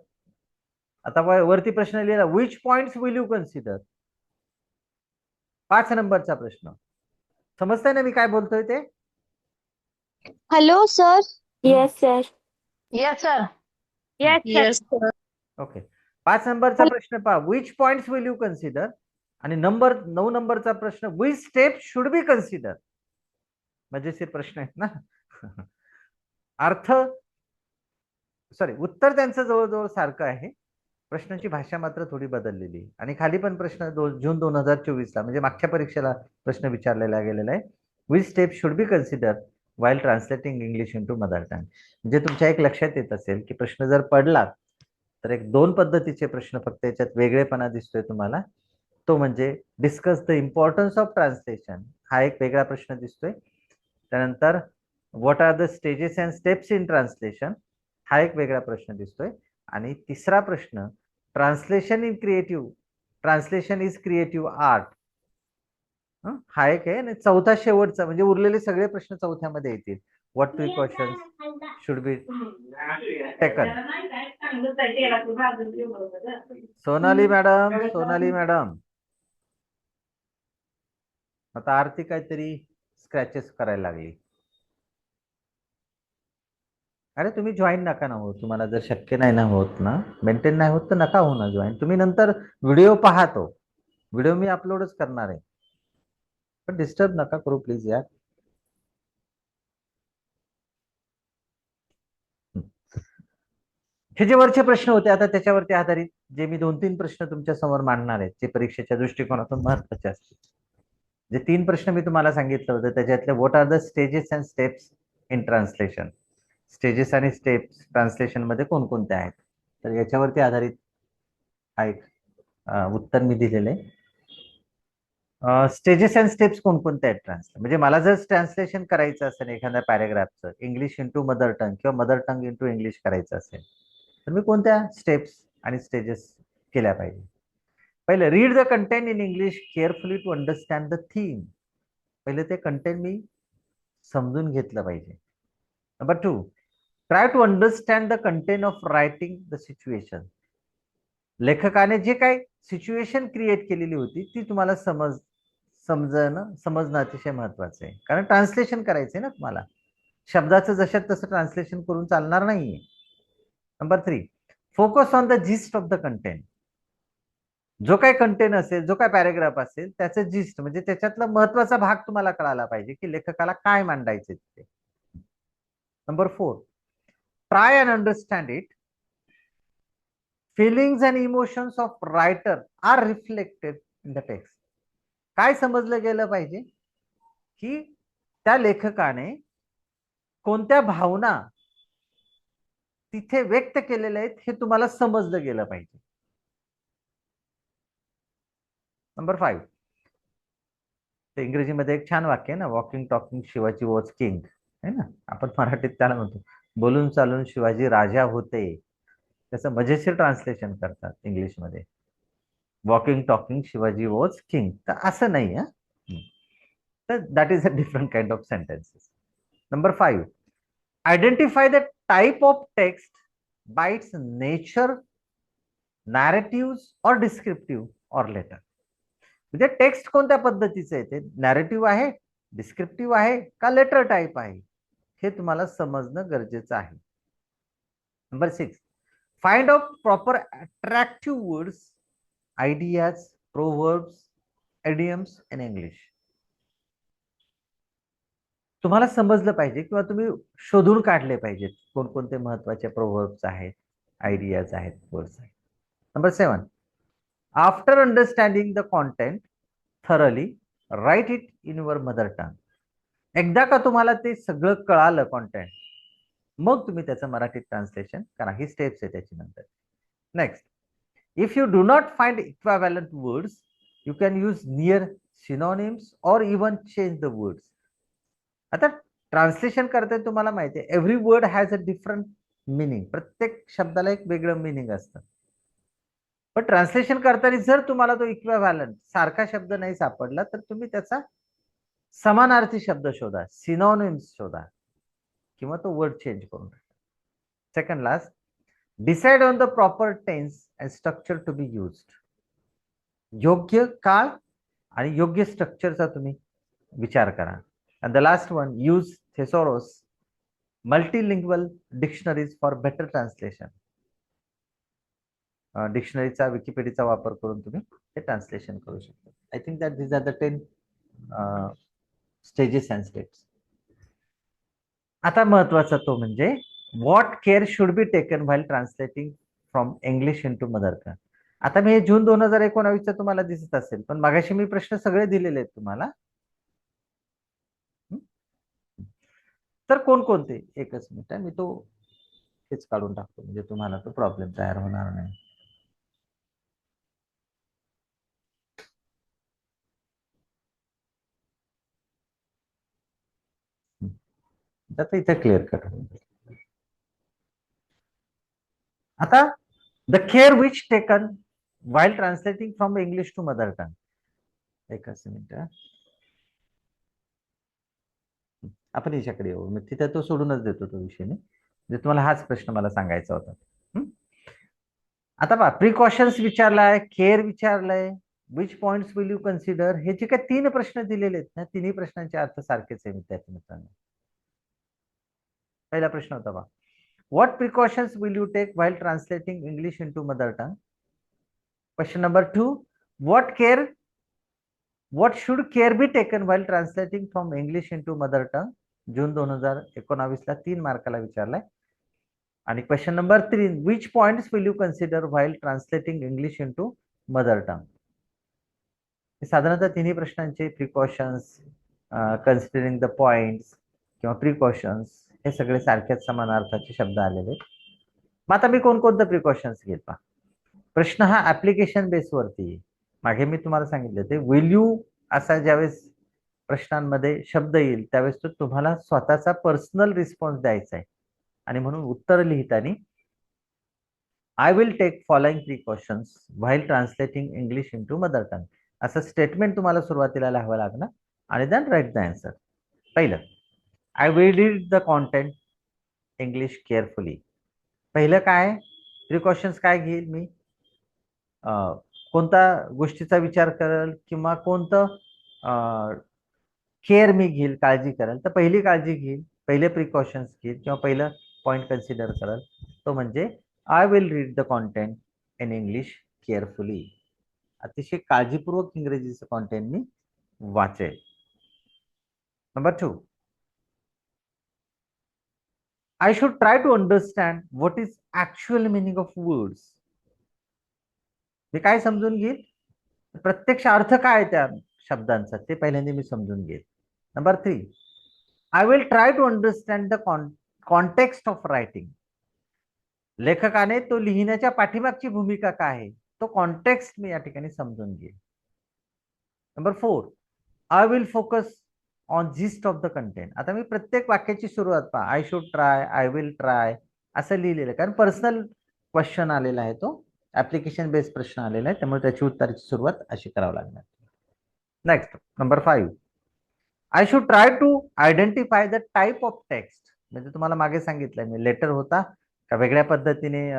[SPEAKER 1] आता वरती प्रश्न लिहिला, which points will you consider. 5 नंबरचा प्रश्न. समजतंय ना मी काय बोलतोय ते.
[SPEAKER 4] Hello sir.
[SPEAKER 3] Yes sir.
[SPEAKER 2] Yes sir.
[SPEAKER 3] Yes sir.
[SPEAKER 1] Okay. 5 नंबरचा प्रश्न पहा, which points will you consider. आणि 9 नंबरचा प्रश्न, which step should be consider. मजेशीर प्रश्न आहेत ना. उत्तर त्यांचं जवळजवळ सारखं आहे, प्रश्नाची भाषा मात्र थोडी बदललेली. आणि खाली पण प्रश्न जून 2024 ला म्हणजे मागच्या परीक्षेला प्रश्न विचारलेला गेलेला आहे, which step should be consider while translating English into mother टंग. म्हणजे तुमच्या एक लक्षात येत असेल की प्रश्न जर पडला तर एक 2 पद्धतीचे प्रश्न फक्त याच्यात वेगळेपणा दिसतोय तुम्हाला. तो म्हणजे discuss the importance of translation, हा एक वेगळा प्रश्न दिसतोय. त्यानंतर what are the stages and steps in translation, हा एक वेगळा प्रश्न दिसतोय. आणि तिसरा प्रश्न, ट्रान्सलेशन इज क्रिएटिव्ह आर्ट, हा एक आहे. आणि चौथा शेवटचा म्हणजे उरलेले सगळे प्रश्न चौथ्यामध्ये येतील. What precautions should be taken. Sonali madam आता आरती काहीतरी स्क्रॅचेस करायला लागली. अरे तुम्ही जॉईन नका ना हो, तुम्हाला जर शक्य नाही ना होत ना, मेंटेन नाही होत तर नका हो ना जॉईन. तुम्ही नंतर व्हिडिओ पाहतो, व्हिडिओ मी अपलोडच करणार आहे, पण डिस्टर्ब नका करू प्लीज यार. हे जे वरचे प्रश्न होते आता त्याच्यावरती आधारित जे मी 2-3 प्रश्न तुमच्या समोर मांडणार आहेत, जे परीक्षेच्या दृष्टिकोनातून महत्वाचे असतील. जे 3 प्रश्न मी तुम्हाला सांगितलं होतं त्याच्यातले, what are the stages and steps in translation. Stages आणि स्टेप्स ट्रान्सलेशन मध्ये कोणकोणते आहेत, तर याच्यावरती आधारित हा एक उत्तर मी दिलेलं आहे. स्टेजेस अँड स्टेप्स कोणकोणते आहेत ट्रान्सलेशन म्हणजे, मला जर ट्रान्सलेशन करायचं असेल एखाद्या पॅरेग्राफचं इंग्लिश इंटू मदर टंग किंवा मदर टंग इंटू इंग्लिश करायचं असेल तर मी कोणत्या स्टेप्स आणि स्टेजेस केल्या पाहिजे. पहिले, read the content in English carefully to understand the theme. पहिले ते कंटेंट मी समजून घेतलं पाहिजे. Number 2, try to understand the content of writing the situation. लेखकाने जे काही सिच्युएशन क्रिएट केलेली होती ती तुम्हाला समजणं अतिशय महत्वाचं आहे, कारण ट्रान्सलेशन करायचंय ना तुम्हाला. शब्दाचं जशात तसं ट्रान्सलेशन करून चालणार नाहीये. Number 3, focus on the gist of the content. जो काय कंटेंट असेल, जो काय पॅरेग्राफ असेल त्याचं जिस्ट म्हणजे त्याच्यातला महत्वाचा भाग तुम्हाला कळायला पाहिजे की लेखकाला काय मांडायचे तिथे. Number 4, try and understand it. Feelings and emotions of writer are reflected in the text. काय समजलं गेलं पाहिजे की त्या लेखकाने कोणत्या भावना तिथे व्यक्त केलेल्या आहेत हे तुम्हाला समजलं गेलं पाहिजे. नंबर 5, ते इंग्रजीमध्ये एक छान वाक्य आहे ना, walking talking Shivaji was king, है ना. आपण मराठीत त्याला म्हणतो बोलून चालून शिवाजी राजा होते. त्याचं मजेशीर ट्रान्सलेशन करतात इंग्लिशमध्ये, walking talking Shivaji was king. तर असं नाही हा, तर that is a different kind of sentences. Number 5, identify the type of text bye it's nature, narrative और डिस्क्रिप्टिव्ह और लेटर. म्हणजे टेक्स्ट कोणत्या पद्धतीचं आहे, ते नॅरेटिव्ह आहे, डिस्क्रिप्टिव्ह आहे का लेटर टाईप आहे, हे तुम्हाला समजणं गरजेचं आहे. Number 6, find out proper attractive words, ideas, proverbs, idioms in English. तुम्हाला समजलं पाहिजे किंवा तुम्ही शोधून काढले पाहिजेत कोणकोणते महत्वाचे प्रोव्हर्ब्स आहेत, आयडियाज आहेत, वर्ड्स आहेत. Number 7, after understanding the content thoroughly write it in your mother tongue. एकदा का तुम्हाला ते सगळं कळालं कॉन्टेंट, मग तुम्ही त्याचं मराठीत ट्रान्सलेशन करा. ही स्टेप्स आहे त्याची नंतर. Next, if you do not find equivalent words you can use near synonyms और इवन चेंज द वर्ड्स. आता ट्रान्सलेशन करताना तुम्हाला माहिती आहे every word has a different meaning. प्रत्येक शब्दाला एक वेगळं मिनिंग असतं. पण ट्रान्सलेशन करताना जर तुम्हाला तो इक्विव्हॅलंट सारखा शब्द नाही सापडला तर तुम्ही त्याचा समानार्थी शब्द शोधा, सिनोनिम्स शोधा किंवा तो वर्ड चेंज करून टाका. Second last, decide on the proper tense and structure to be used. योग्य काळ आणि योग्य स्ट्रक्चरचा तुम्ही विचार करा. And the last one, use thesaurus multilingual dictionaries for better translation. डिक्शनरीचा विकिपीडियाचा वापर करून तुम्ही हे ट्रान्सलेशन करू शकता. I think that these are the 10 stages and steps. आता महत्वाचा तो म्हणजे what care should be taken while translating from English into mother tongue. आता मी हे जून 2019 तुम्हाला दिसत असेल, पण मागाशी मी प्रश्न सगळे दिलेले आहेत तुम्हाला. तर कोणकोणते, एकच मिनिट मी तो तेच काढून टाकतो म्हणजे तुम्हाला तो प्रॉब्लेम तयार होणार नाही. आता इथे क्लिअर करा. आता the care which taken while translating from English to mother tongue. एकच मिनिट, आपण याच्याकडे येऊ. मी तिथे तो सोडूनच देतो तो विषय. म्हणजे तुम्हाला हाच प्रश्न मला सांगायचा होता. आता पहा, प्रिकॉशन्स विचारलाय, केअर विचारलाय, which points will you consider. हे जे काही 3 प्रश्न दिलेले आहेत ना, तिन्ही प्रश्नांचे अर्थ सारखेच आहे विद्यार्थी मित्रांनो. पहिला प्रश्न होता पहा, what precautions will you take while translating English into mother tongue. Question number 2, what should care be taken while translating from English into mother tongue. जून 2019 ला 3 मार्काला विचारलाय. आणि question number 3, which points will you consider while translating English into mother tongue. साधारणतः तिन्ही प्रश्नांचे precautions, considering the points किंवा precautions हे सगळे सारख्याच समानार्थाचे शब्द आलेले. मग आता मी कोणकोणते प्रिकॉशन्स घेत पहा. प्रश्न हा ऍप्लिकेशन बेसवरती. मागे मी तुम्हाला सांगितलं ते विल यू असा ज्यावेळेस प्रश्नांमध्ये शब्द येईल त्यावेळेस तो तुम्हाला स्वतःचा पर्सनल रिस्पॉन्स द्यायचा आहे. आणि म्हणून उत्तर लिहिताना I will take following precautions while translating English into mother tongue असं स्टेटमेंट तुम्हाला सुरुवातीला लिहावं लागणार. आणि देन राईट द आन्सर. पहिलं, I will read the content English carefully. पहिलं काय प्रिकॉशन्स काय घेईल मी, कोणत्या गोष्टीचा विचार करेल किंवा कोणतं केअर मी घेईल, काळजी करेल. तर पहिली काळजी घेईल, पहिले प्रिकॉशन्स घेईल किंवा पहिलं पॉइंट कन्सिडर करेल तो म्हणजे I will read the content in English carefully. अतिशय काळजीपूर्वक इंग्रजीचं कॉन्टेंट मी वाचेल. Number 2, I should try to understand what is actual meaning of words. मी काय समजून घेईल, प्रत्यक्ष अर्थ काय त्या शब्दांचा ते पहिल्यांदा मी समजून घेईल. Number 3, I will try to understand the context of writing. लेखकाने तो लिहिण्याच्या पाठीमागची भूमिका काय आहे तो कॉन्टेक्स्ट मी या ठिकाणी समजून घेईल. Number 4, I will focus on gist of the content. आता मी प्रत्येक वाक्याची सुरुवात पहा, I should try, I will try असं लिहिलेलं आहे, कारण पर्सनल क्वेश्चन आलेला आहे, तो ऍप्लिकेशन बेस्ड प्रश्न आलेला आहे, त्यामुळे त्याची उत्तराची सुरुवात अशी करावी लागणार. Next, number 5, I should try to identify the type of text. म्हणजे तुम्हाला मागे सांगितलंय मी, लेटर होता का वेगळ्या पद्धतीने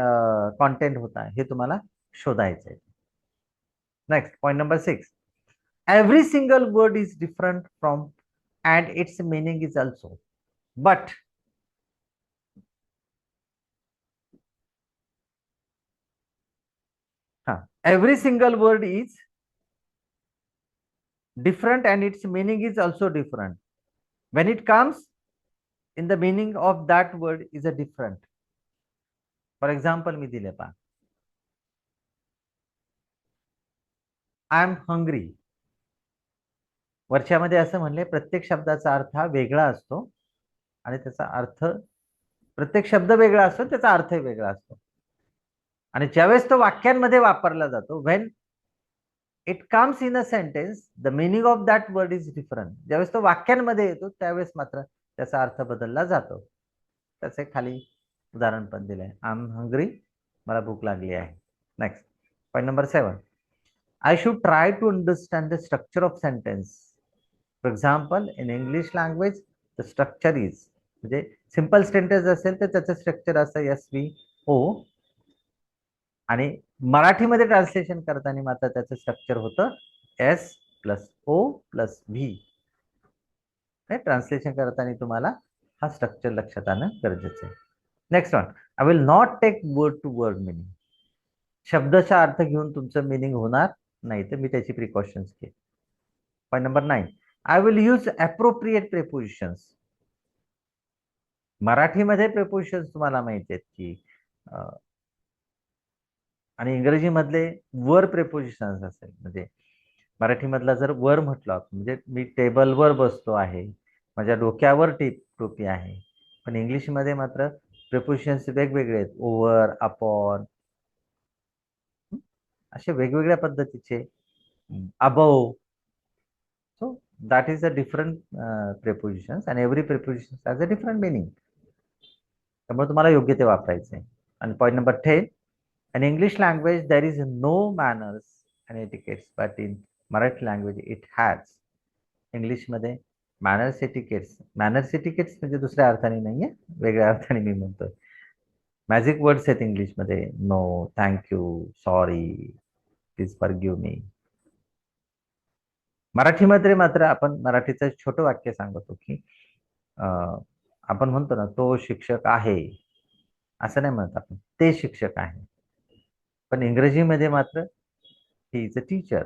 [SPEAKER 1] कॉन्टेंट होता हे तुम्हाला शोधायचं आहे. Next, point number 6, every single word is different from and its meaning is also, but every single word is different and its meaning is also different. When it comes in the meaning of that word is a different. For example, मी दिले पहा, I am hungry. वर्षामध्ये असं म्हणले प्रत्येक शब्दाचा अर्थ हा वेगळा असतो आणि त्याचा अर्थ प्रत्येक शब्द वेगळा असतो, त्याचा अर्थही वेगळा असतो. आणि ज्यावेळेस तो वाक्यांमध्ये वापरला जातो, when it comes in a sentence the meaning of that word is different. ज्यावेळेस तो वाक्यांमध्ये येतो त्यावेळेस मात्र त्याचा अर्थ बदलला जातो. त्याचे खाली उदाहरण पण दिलंय. आय एम हंग्री, मला भूक लागली आहे. Next point number 7. I should try to understand the structure of sentence. For example, in English language, the structure is, म्हणजे सिंपल सेंटेन्स असेल तर त्याचं स्ट्रक्चर असं SVO, आणि मराठीमध्ये ट्रान्सलेशन करताना मात्र त्याचं स्ट्रक्चर होतं S+O+V. ट्रान्सलेशन करताना तुम्हाला हा स्ट्रक्चर लक्षात आणणं गरजेचं आहे. Next one, I will not take word to word meaning. शब्दाचा अर्थ घेऊन तुमचं मिनिंग होणार नाही, तर मी त्याची प्रिकॉशन्स घे. Point number 9, I will use appropriate prepositions. मराठीमध्ये प्रेपोजिशन्स तुम्हाला माहिती आहेत की, आणि इंग्रजीमधले वर प्रेपोजिशन्स असेल. म्हणजे मराठीमधला जर वर म्हटलं म्हणजे मी टेबलवर बसतो आहे, माझ्या डोक्यावर टोपी आहे. पण इंग्लिशमध्ये मात्र प्रेपोजिशन्स वेगवेगळे आहेत. ओव्हर, अपॉन, असे वेगवेगळ्या पद्धतीचे, above. So that is a different prepositions, आणि every preposition has a different meaning. त्यामुळे तुम्हाला योग्य ते वापरायचे. आणि point number 10, in English language there is no manners and etiquettes, but in Marathi language it has. English मध्ये manners etiquettes म्हणजे दुसऱ्या अर्थाने नाहीये, वेगळ्या अर्थाने मी म्हणतोय. मॅजिक वर्ड्स आहेत इंग्लिशमध्ये. No, thank you, sorry, please forgive me. मराठीमध्ये मात्र आपण मराठीचं छोटं वाक्य सांगतो की, आपण म्हणतो ना, तो शिक्षक आहे, असं नाही म्हणत आपण, ते शिक्षक आहे. पण इंग्रजीमध्ये मात्र ही इज अ टीचर.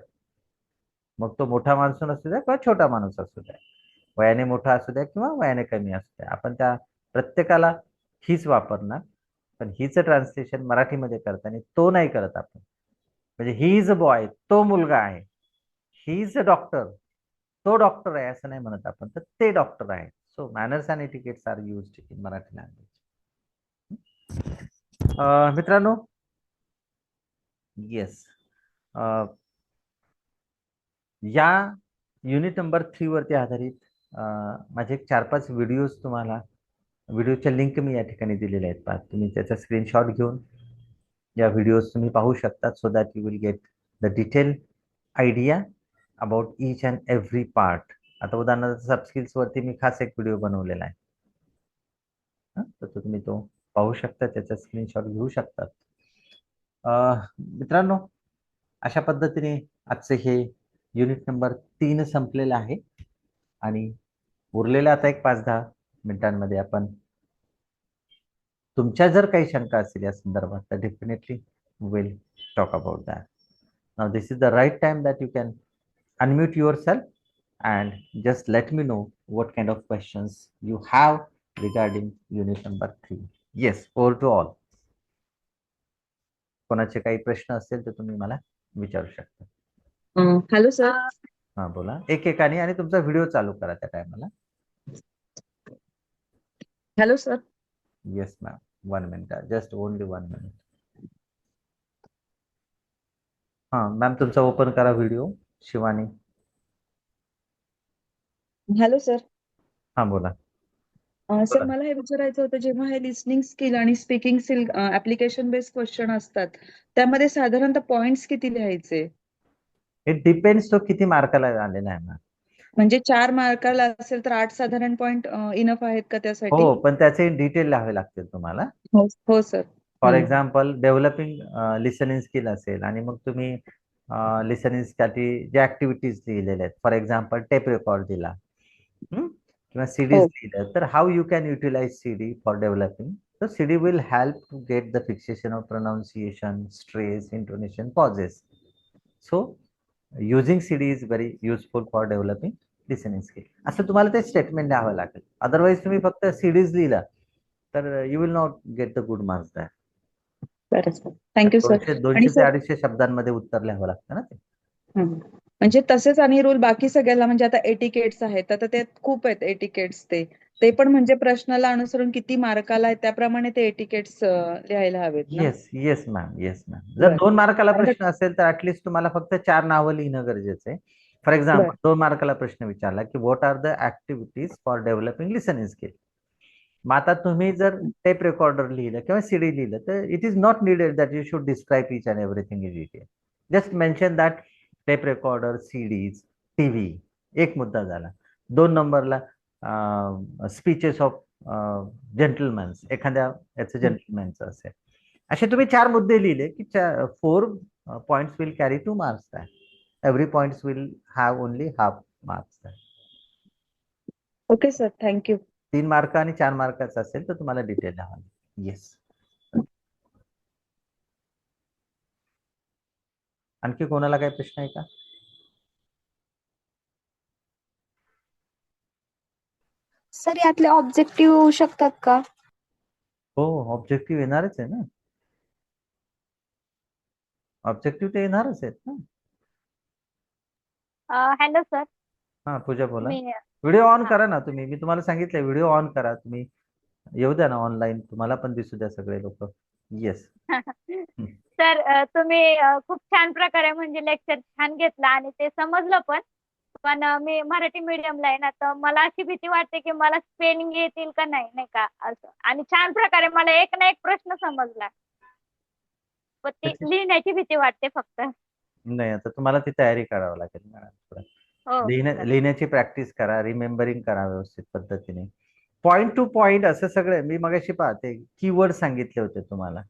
[SPEAKER 1] मग तो मोठा माणूस असू द्या किंवा छोटा माणूस असू द्या, वयाने मोठा असू द्या किंवा वयाने कमी असू द्या, आपण त्या प्रत्येकाला हीच वापरणार. पण हीच ट्रान्सलेशन मराठीमध्ये करताना तो नाही करत आपण. म्हणजे ही इज अ बॉय, तो मुलगा आहे. ही इज अ डॉक्टर, तो डॉक्टर आहे असं नाही म्हणत आपण, तर ते डॉक्टर आहे. So manners and etiquettes are used in Marathi language. मित्रांनो, येस, या युनिट नंबर 3 वरती आधारित माझे 4-5 व्हिडिओज तुम्हाला, व्हिडिओच्या लिंक मी या ठिकाणी दिलेल्या आहेत. पहा, तुम्ही त्याचा स्क्रीनशॉट घेऊन या व्हिडिओज तुम्ही पाहू शकता, so that you will get the detail idea about each and every part. आता उदाहरणार्थ सब स्किल्स वरती मी खास एक व्हिडिओ बनवलेला आहे, तर तुम्ही तो पाहू शकता, त्याचा स्क्रीनशॉट घेऊ शकतात. मित्रांनो, अशा पद्धतीने आजचे हे युनिट नंबर 3 संपलेलं आहे. आणि उरलेल्या आता एक 5-10 मिनिटांमध्ये आपण, तुमच्या जर काही शंका असतील या संदर्भात, तर definitely will talk about that. Now this is the right time that you can unmute yourself and just let me know what kind of questions you have regarding unit number 3. Yes, over to all. कोणाचे काही प्रश्न असतील तर तुम्ही मला विचारू शकता.
[SPEAKER 5] Hello sir.
[SPEAKER 1] हा, बोला. एकेकाने, आणि तुमचा व्हिडिओ चालू करा त्या टायमाला.
[SPEAKER 5] Hello sir.
[SPEAKER 1] Yes ma'am, 1 minute, just only 1 minute. हा मॅम, तुमचा ओपन करा व्हिडिओ. शिवानी.
[SPEAKER 5] Hello sir.
[SPEAKER 1] हा, बोला.
[SPEAKER 5] सर, मला हे विचारायचं होतं, जेव्हा हे लिसनिंग स्किल आणि speaking skill application based question असतात, त्यामध्ये साधारणतः पॉइंट्स किती लिहायचे?
[SPEAKER 1] इट डिपेंड्स, तो किती मार्काला आलेला आहे मॅम.
[SPEAKER 5] म्हणजे 4 मार्काला असेल तर 8 साधारण पॉइंट इनफ आहेत का त्यासाठी?
[SPEAKER 1] हो, पण त्याचे डिटेल लिहावे लागतील तुम्हाला.
[SPEAKER 5] हो sir.
[SPEAKER 1] For example, developing listening skill असेल, आणि मग तुम्ही लिसनिंग साठी जे ऍक्टिव्हिटीज लिहिलेल्या आहेत, फॉर एक्झाम्पल टेप रेकॉर्ड दिला किंवा सीडीज लिहिलं, तर how you can utilize CD for developing. So CD will help to get the fixation of pronunciation, stress, intonation, pauses. So using CD is very useful for developing listening skill. असं तुम्हाला ते statement द्यावं लागेल. Otherwise तुम्ही फक्त CDs लिहिला तर you will not gate the good marks that.
[SPEAKER 5] Thank you sir.
[SPEAKER 1] 200 ते 250 शब्दांमध्ये उत्तर लिहावं लागतं ना ते.
[SPEAKER 5] म्हणजे तसेच आणि रूल बाकी सगळ्याला, म्हणजे आता एटिकेट्स आहेत, आता ते खूप आहेत एटिकेट्स, ते ते पण म्हणजे प्रश्नाला अनुसरून किती मार्काला आहे त्याप्रमाणे ते एटिकेट्स लिहायला हवेत ना?
[SPEAKER 1] Yes yes ma'am, yes ma'am. जर
[SPEAKER 5] बरं.
[SPEAKER 1] 2 मार्काला
[SPEAKER 5] आता
[SPEAKER 1] प्रश्न असेल तर ऍटलिस्ट तुम्हाला फक्त 4 नावं लिहिणं गरजेचं आहे. फॉर एक्झाम्पल 2 मार्काला प्रश्न विचारला की what are the activities for developing listening skill. मग आता तुम्ही जर टेप रेकॉर्डर लिहिलं किंवा सीडी लिहिलं तर it is not needed that you should describe each and everything in detail. Just mention that tape recorder, CDs, TV एक मुद्दा झाला. 2 नंबरला स्पीचेस ऑफ जेंटलमॅन्स, एखाद्या याचं जेंटलमॅनचं असेल. असे तुम्ही 4 मुद्दे लिहिले की 4 points will carry 2 marks. Every points will have only half marks.
[SPEAKER 5] Okay sir, thank you.
[SPEAKER 1] 3 mark आणि 4 मार्काचा असेल तर तुम्हाला डिटेल द्यावा. येस. आणखी कोणाला काही प्रश्न आहे का?
[SPEAKER 4] सर यातले ऑब्जेक्टिव्ह होऊ शकतात का?
[SPEAKER 1] हो, ऑब्जेक्टिव्ह येणारच आहे ना. ऑब्जेक्टिव्ह ते येणारच आहेत ना.
[SPEAKER 3] Hello sir.
[SPEAKER 1] हा पूजा बोला.
[SPEAKER 3] मी
[SPEAKER 1] व्हिडिओ ऑन
[SPEAKER 3] हा.
[SPEAKER 1] करा ना तुम्ही. मी तुम्हाला सांगितलंय व्हिडिओ ऑन करा तुम्ही. येऊ द्या ना ऑनलाईन, तुम्हाला पण दिसू द्या सगळे लोक. येस.
[SPEAKER 3] सर तुम्ही खूप छान प्रकारे म्हणजे लेक्चर छान घेतलं आणि ते समजलं पण. पण मी मराठी मीडियमला आहे ना, तर मला अशी भीती वाटते की मला स्पेलिंग येतील का नाही, नाही का असं. आणि छान प्रकारे मला एक ना एक प्रश्न समजला. पण ती लिहिण्याची भीती वाटते फक्त.
[SPEAKER 1] नाही, आता तुम्हाला ती तयारी करावी लागेल मॅडम.
[SPEAKER 3] हो सर.
[SPEAKER 1] लिहिण्याची प्रॅक्टिस करा, रिमेंबरिंग करा व्यवस्थित पद्धतीने. पॉइंट टू पॉइंट असं सगळं मी मगाशी पाहते कीवर्ड सांगितले होते तुम्हाला.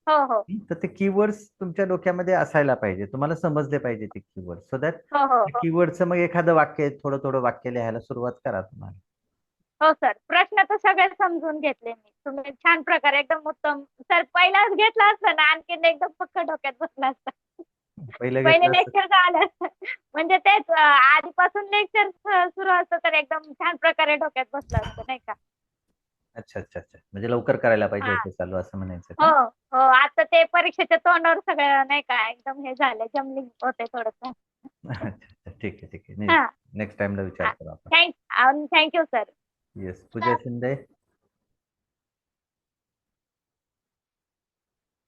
[SPEAKER 3] हो हो
[SPEAKER 1] तर ते कीवर्ड्स तुमच्या डोक्यामध्ये असायला पाहिजे, तुम्हाला समजले पाहिजे ते कीवर्ड. सो दॅट
[SPEAKER 3] हो हो हो
[SPEAKER 1] कीवर्डचं मग एखादं वाक्य थोडं थोडं वाक्य लिहायला सुरुवात करा तुम्हाला.
[SPEAKER 3] हो सर. प्रश्न तर सगळे समजून घेतले मी. तुम्ही छान प्रकारे एकदम उत्तम. सर पहिलाच घेतला असता ना आणखीन एकदम पक्क डोक्यात बसला असता.
[SPEAKER 1] पहिलं
[SPEAKER 3] पहिले
[SPEAKER 1] घेतलं असतं.
[SPEAKER 3] लेक्चर झालं म्हणजे तेच आधीपासून लेक्चर सुरू असतं तर एकदम छान प्रकारे डोक्यात बसलं असतं नाही का.
[SPEAKER 1] अच्छा अच्छा अच्छा, म्हणजे लवकर करायला पाहिजे
[SPEAKER 3] हा.
[SPEAKER 1] होतं चालू असं म्हणायचं
[SPEAKER 3] हो
[SPEAKER 1] का?
[SPEAKER 3] हो. आता ते परीक्षेच्या तोंडावर सगळं नाही का एकदम हे झालं, जमलिंग होते थोडस.
[SPEAKER 1] अच्छा अच्छा, ठीक आहे ठीक आहे.
[SPEAKER 3] हा.
[SPEAKER 1] नेक्स्ट टाइमला विचार करू आपण.
[SPEAKER 3] Thank you sir.
[SPEAKER 1] येस. पूजा शिंदे.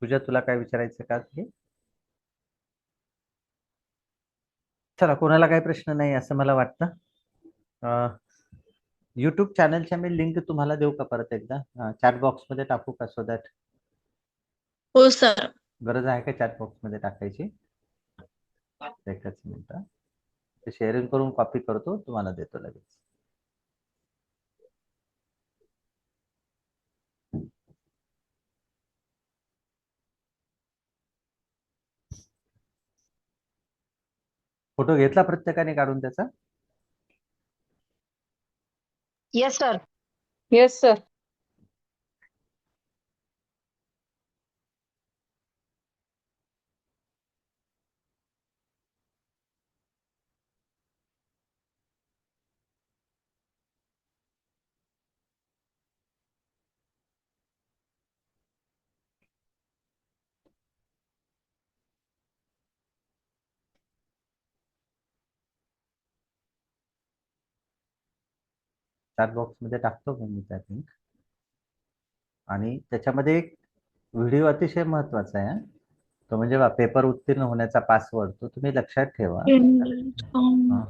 [SPEAKER 1] पूजा तुला काय विचारायचं का? चला, कोणाला काही प्रश्न नाही असं मला वाटतं. युट्यूब चॅनलच्या मी लिंक तुम्हाला देऊ का परत एकदा चॅट बॉक्स मध्ये टाकू का? सो दॅट
[SPEAKER 6] हो सर.
[SPEAKER 1] गरज आहे का चॅट बॉक्स मध्ये टाकायची? एकच मिनिट. ते शेअरिंग करून कॉपी करतो, तुम्हाला देतो लगेच. फोटो घेतला प्रत्येकाने काढून त्याचा?
[SPEAKER 2] Yes sir.
[SPEAKER 5] Yes sir.
[SPEAKER 1] Chat box मध्ये टाकतो मी त्या लिंक. आणि त्याच्यामध्ये एक व्हिडिओ अतिशय महत्वाचा आहे. तो म्हणजे पेपर उत्तीर्ण होण्याचा पासवर्ड, तो तुम्ही लक्षात ठेवा. हा.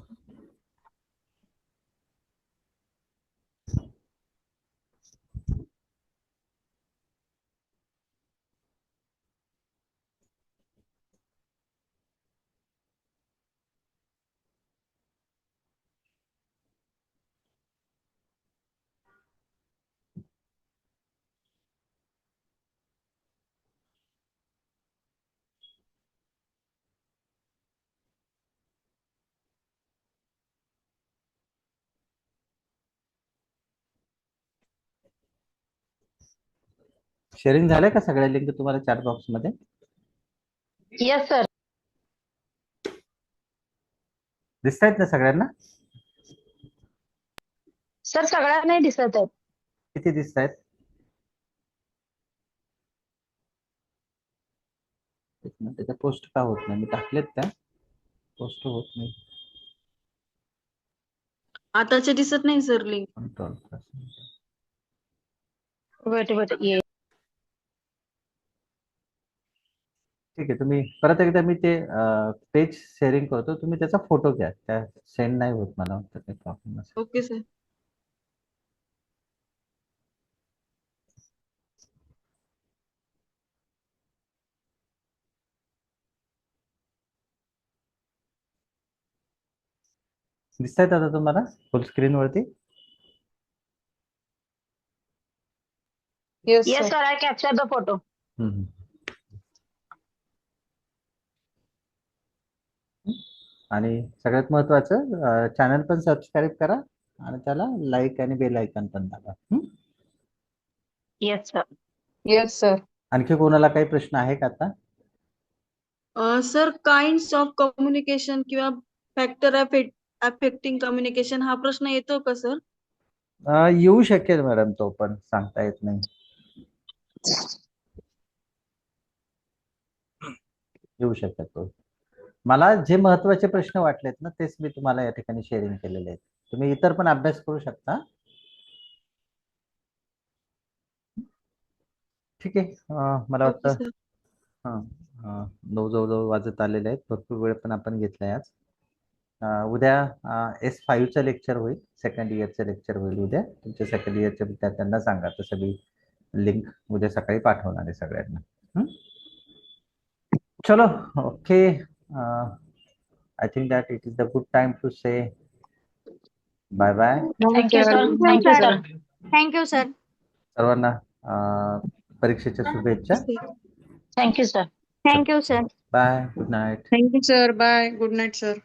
[SPEAKER 1] शेअरिंग झालंय का सगळ्या लिंक तुम्हाला चॅट बॉक्स मध्ये?
[SPEAKER 2] Yes sir.
[SPEAKER 1] दिसतायत ना सगळ्यांना?
[SPEAKER 2] सर सगळ्यांना नाही दिसत आहे.
[SPEAKER 1] किती दिसतायत? एक मिनिट, त्याच्या पोस्ट का होत नाही? मी टाकलेत त्या पोस्ट होत नाही.
[SPEAKER 6] आताचे दिसत नाही सर लिंक.
[SPEAKER 1] कंट्रोल
[SPEAKER 2] वेट ये
[SPEAKER 1] ठीक आहे. तुम्ही परत एकदा मी ते पेज शेअरिंग करतो, तुम्ही त्याचा फोटो घ्या. त्या सेंड नाही होत मला वाटतं, काही प्रॉब्लेम नसेल.
[SPEAKER 6] Okay sir.
[SPEAKER 1] दिसतायत आता तुम्हाला फुल स्क्रीन वरती?
[SPEAKER 5] Yes
[SPEAKER 2] yes
[SPEAKER 5] sir.
[SPEAKER 2] Sir I capture the photo.
[SPEAKER 1] हम्म. आणि सगळ्यात महत्वाचं चॅनल पण सबस्क्राईब करा आणि त्याला लाईक आणि बेल आयकॉन पण दाबा.
[SPEAKER 2] Yes sir.
[SPEAKER 5] Yes sir.
[SPEAKER 1] आणखी कोणाला काही प्रश्न आहे का आता?
[SPEAKER 6] सर काइंड्स ऑफ कम्युनिकेशन किंवा फॅक्टर अफेक्टिंग कम्युनिकेशन हा प्रश्न येतो का सर?
[SPEAKER 1] येऊ शकेल मॅडम, तो पण सांगता येत नाही. येऊ शकतो. मला जे महत्वाचे प्रश्न वाटलेत ना, तेच मी तुम्हाला या ठिकाणी शेअरिंग केलेले आहेत. तुम्ही इतर पण अभ्यास करू शकता. ठीक आहे. मला
[SPEAKER 6] ओके
[SPEAKER 1] वाटतं
[SPEAKER 6] सर.
[SPEAKER 1] 9 जवळजवळ वाजत आलेले आहेत. भरपूर वेळ पण आपण घेतलाय आज. उद्या S5चं लेक्चर होईल, सेकंड इयरचं लेक्चर होईल उद्या. तुमच्या सेकंड इयरच्या विद्यार्थ्यांना सांगा, तर सगळी लिंक उद्या सकाळी पाठवणार आहे सगळ्यांना. चलो, okay. I think that it is the good time to say bye bye.
[SPEAKER 2] Thank you sir. Thank you sir.
[SPEAKER 3] Thank you sir.
[SPEAKER 1] सर्वांना परीक्षेच्या शुभेच्छा.
[SPEAKER 2] Thank you sir.
[SPEAKER 3] Thank you sir.
[SPEAKER 1] Bye, good night.
[SPEAKER 5] Thank you sir. Bye. Good night sir.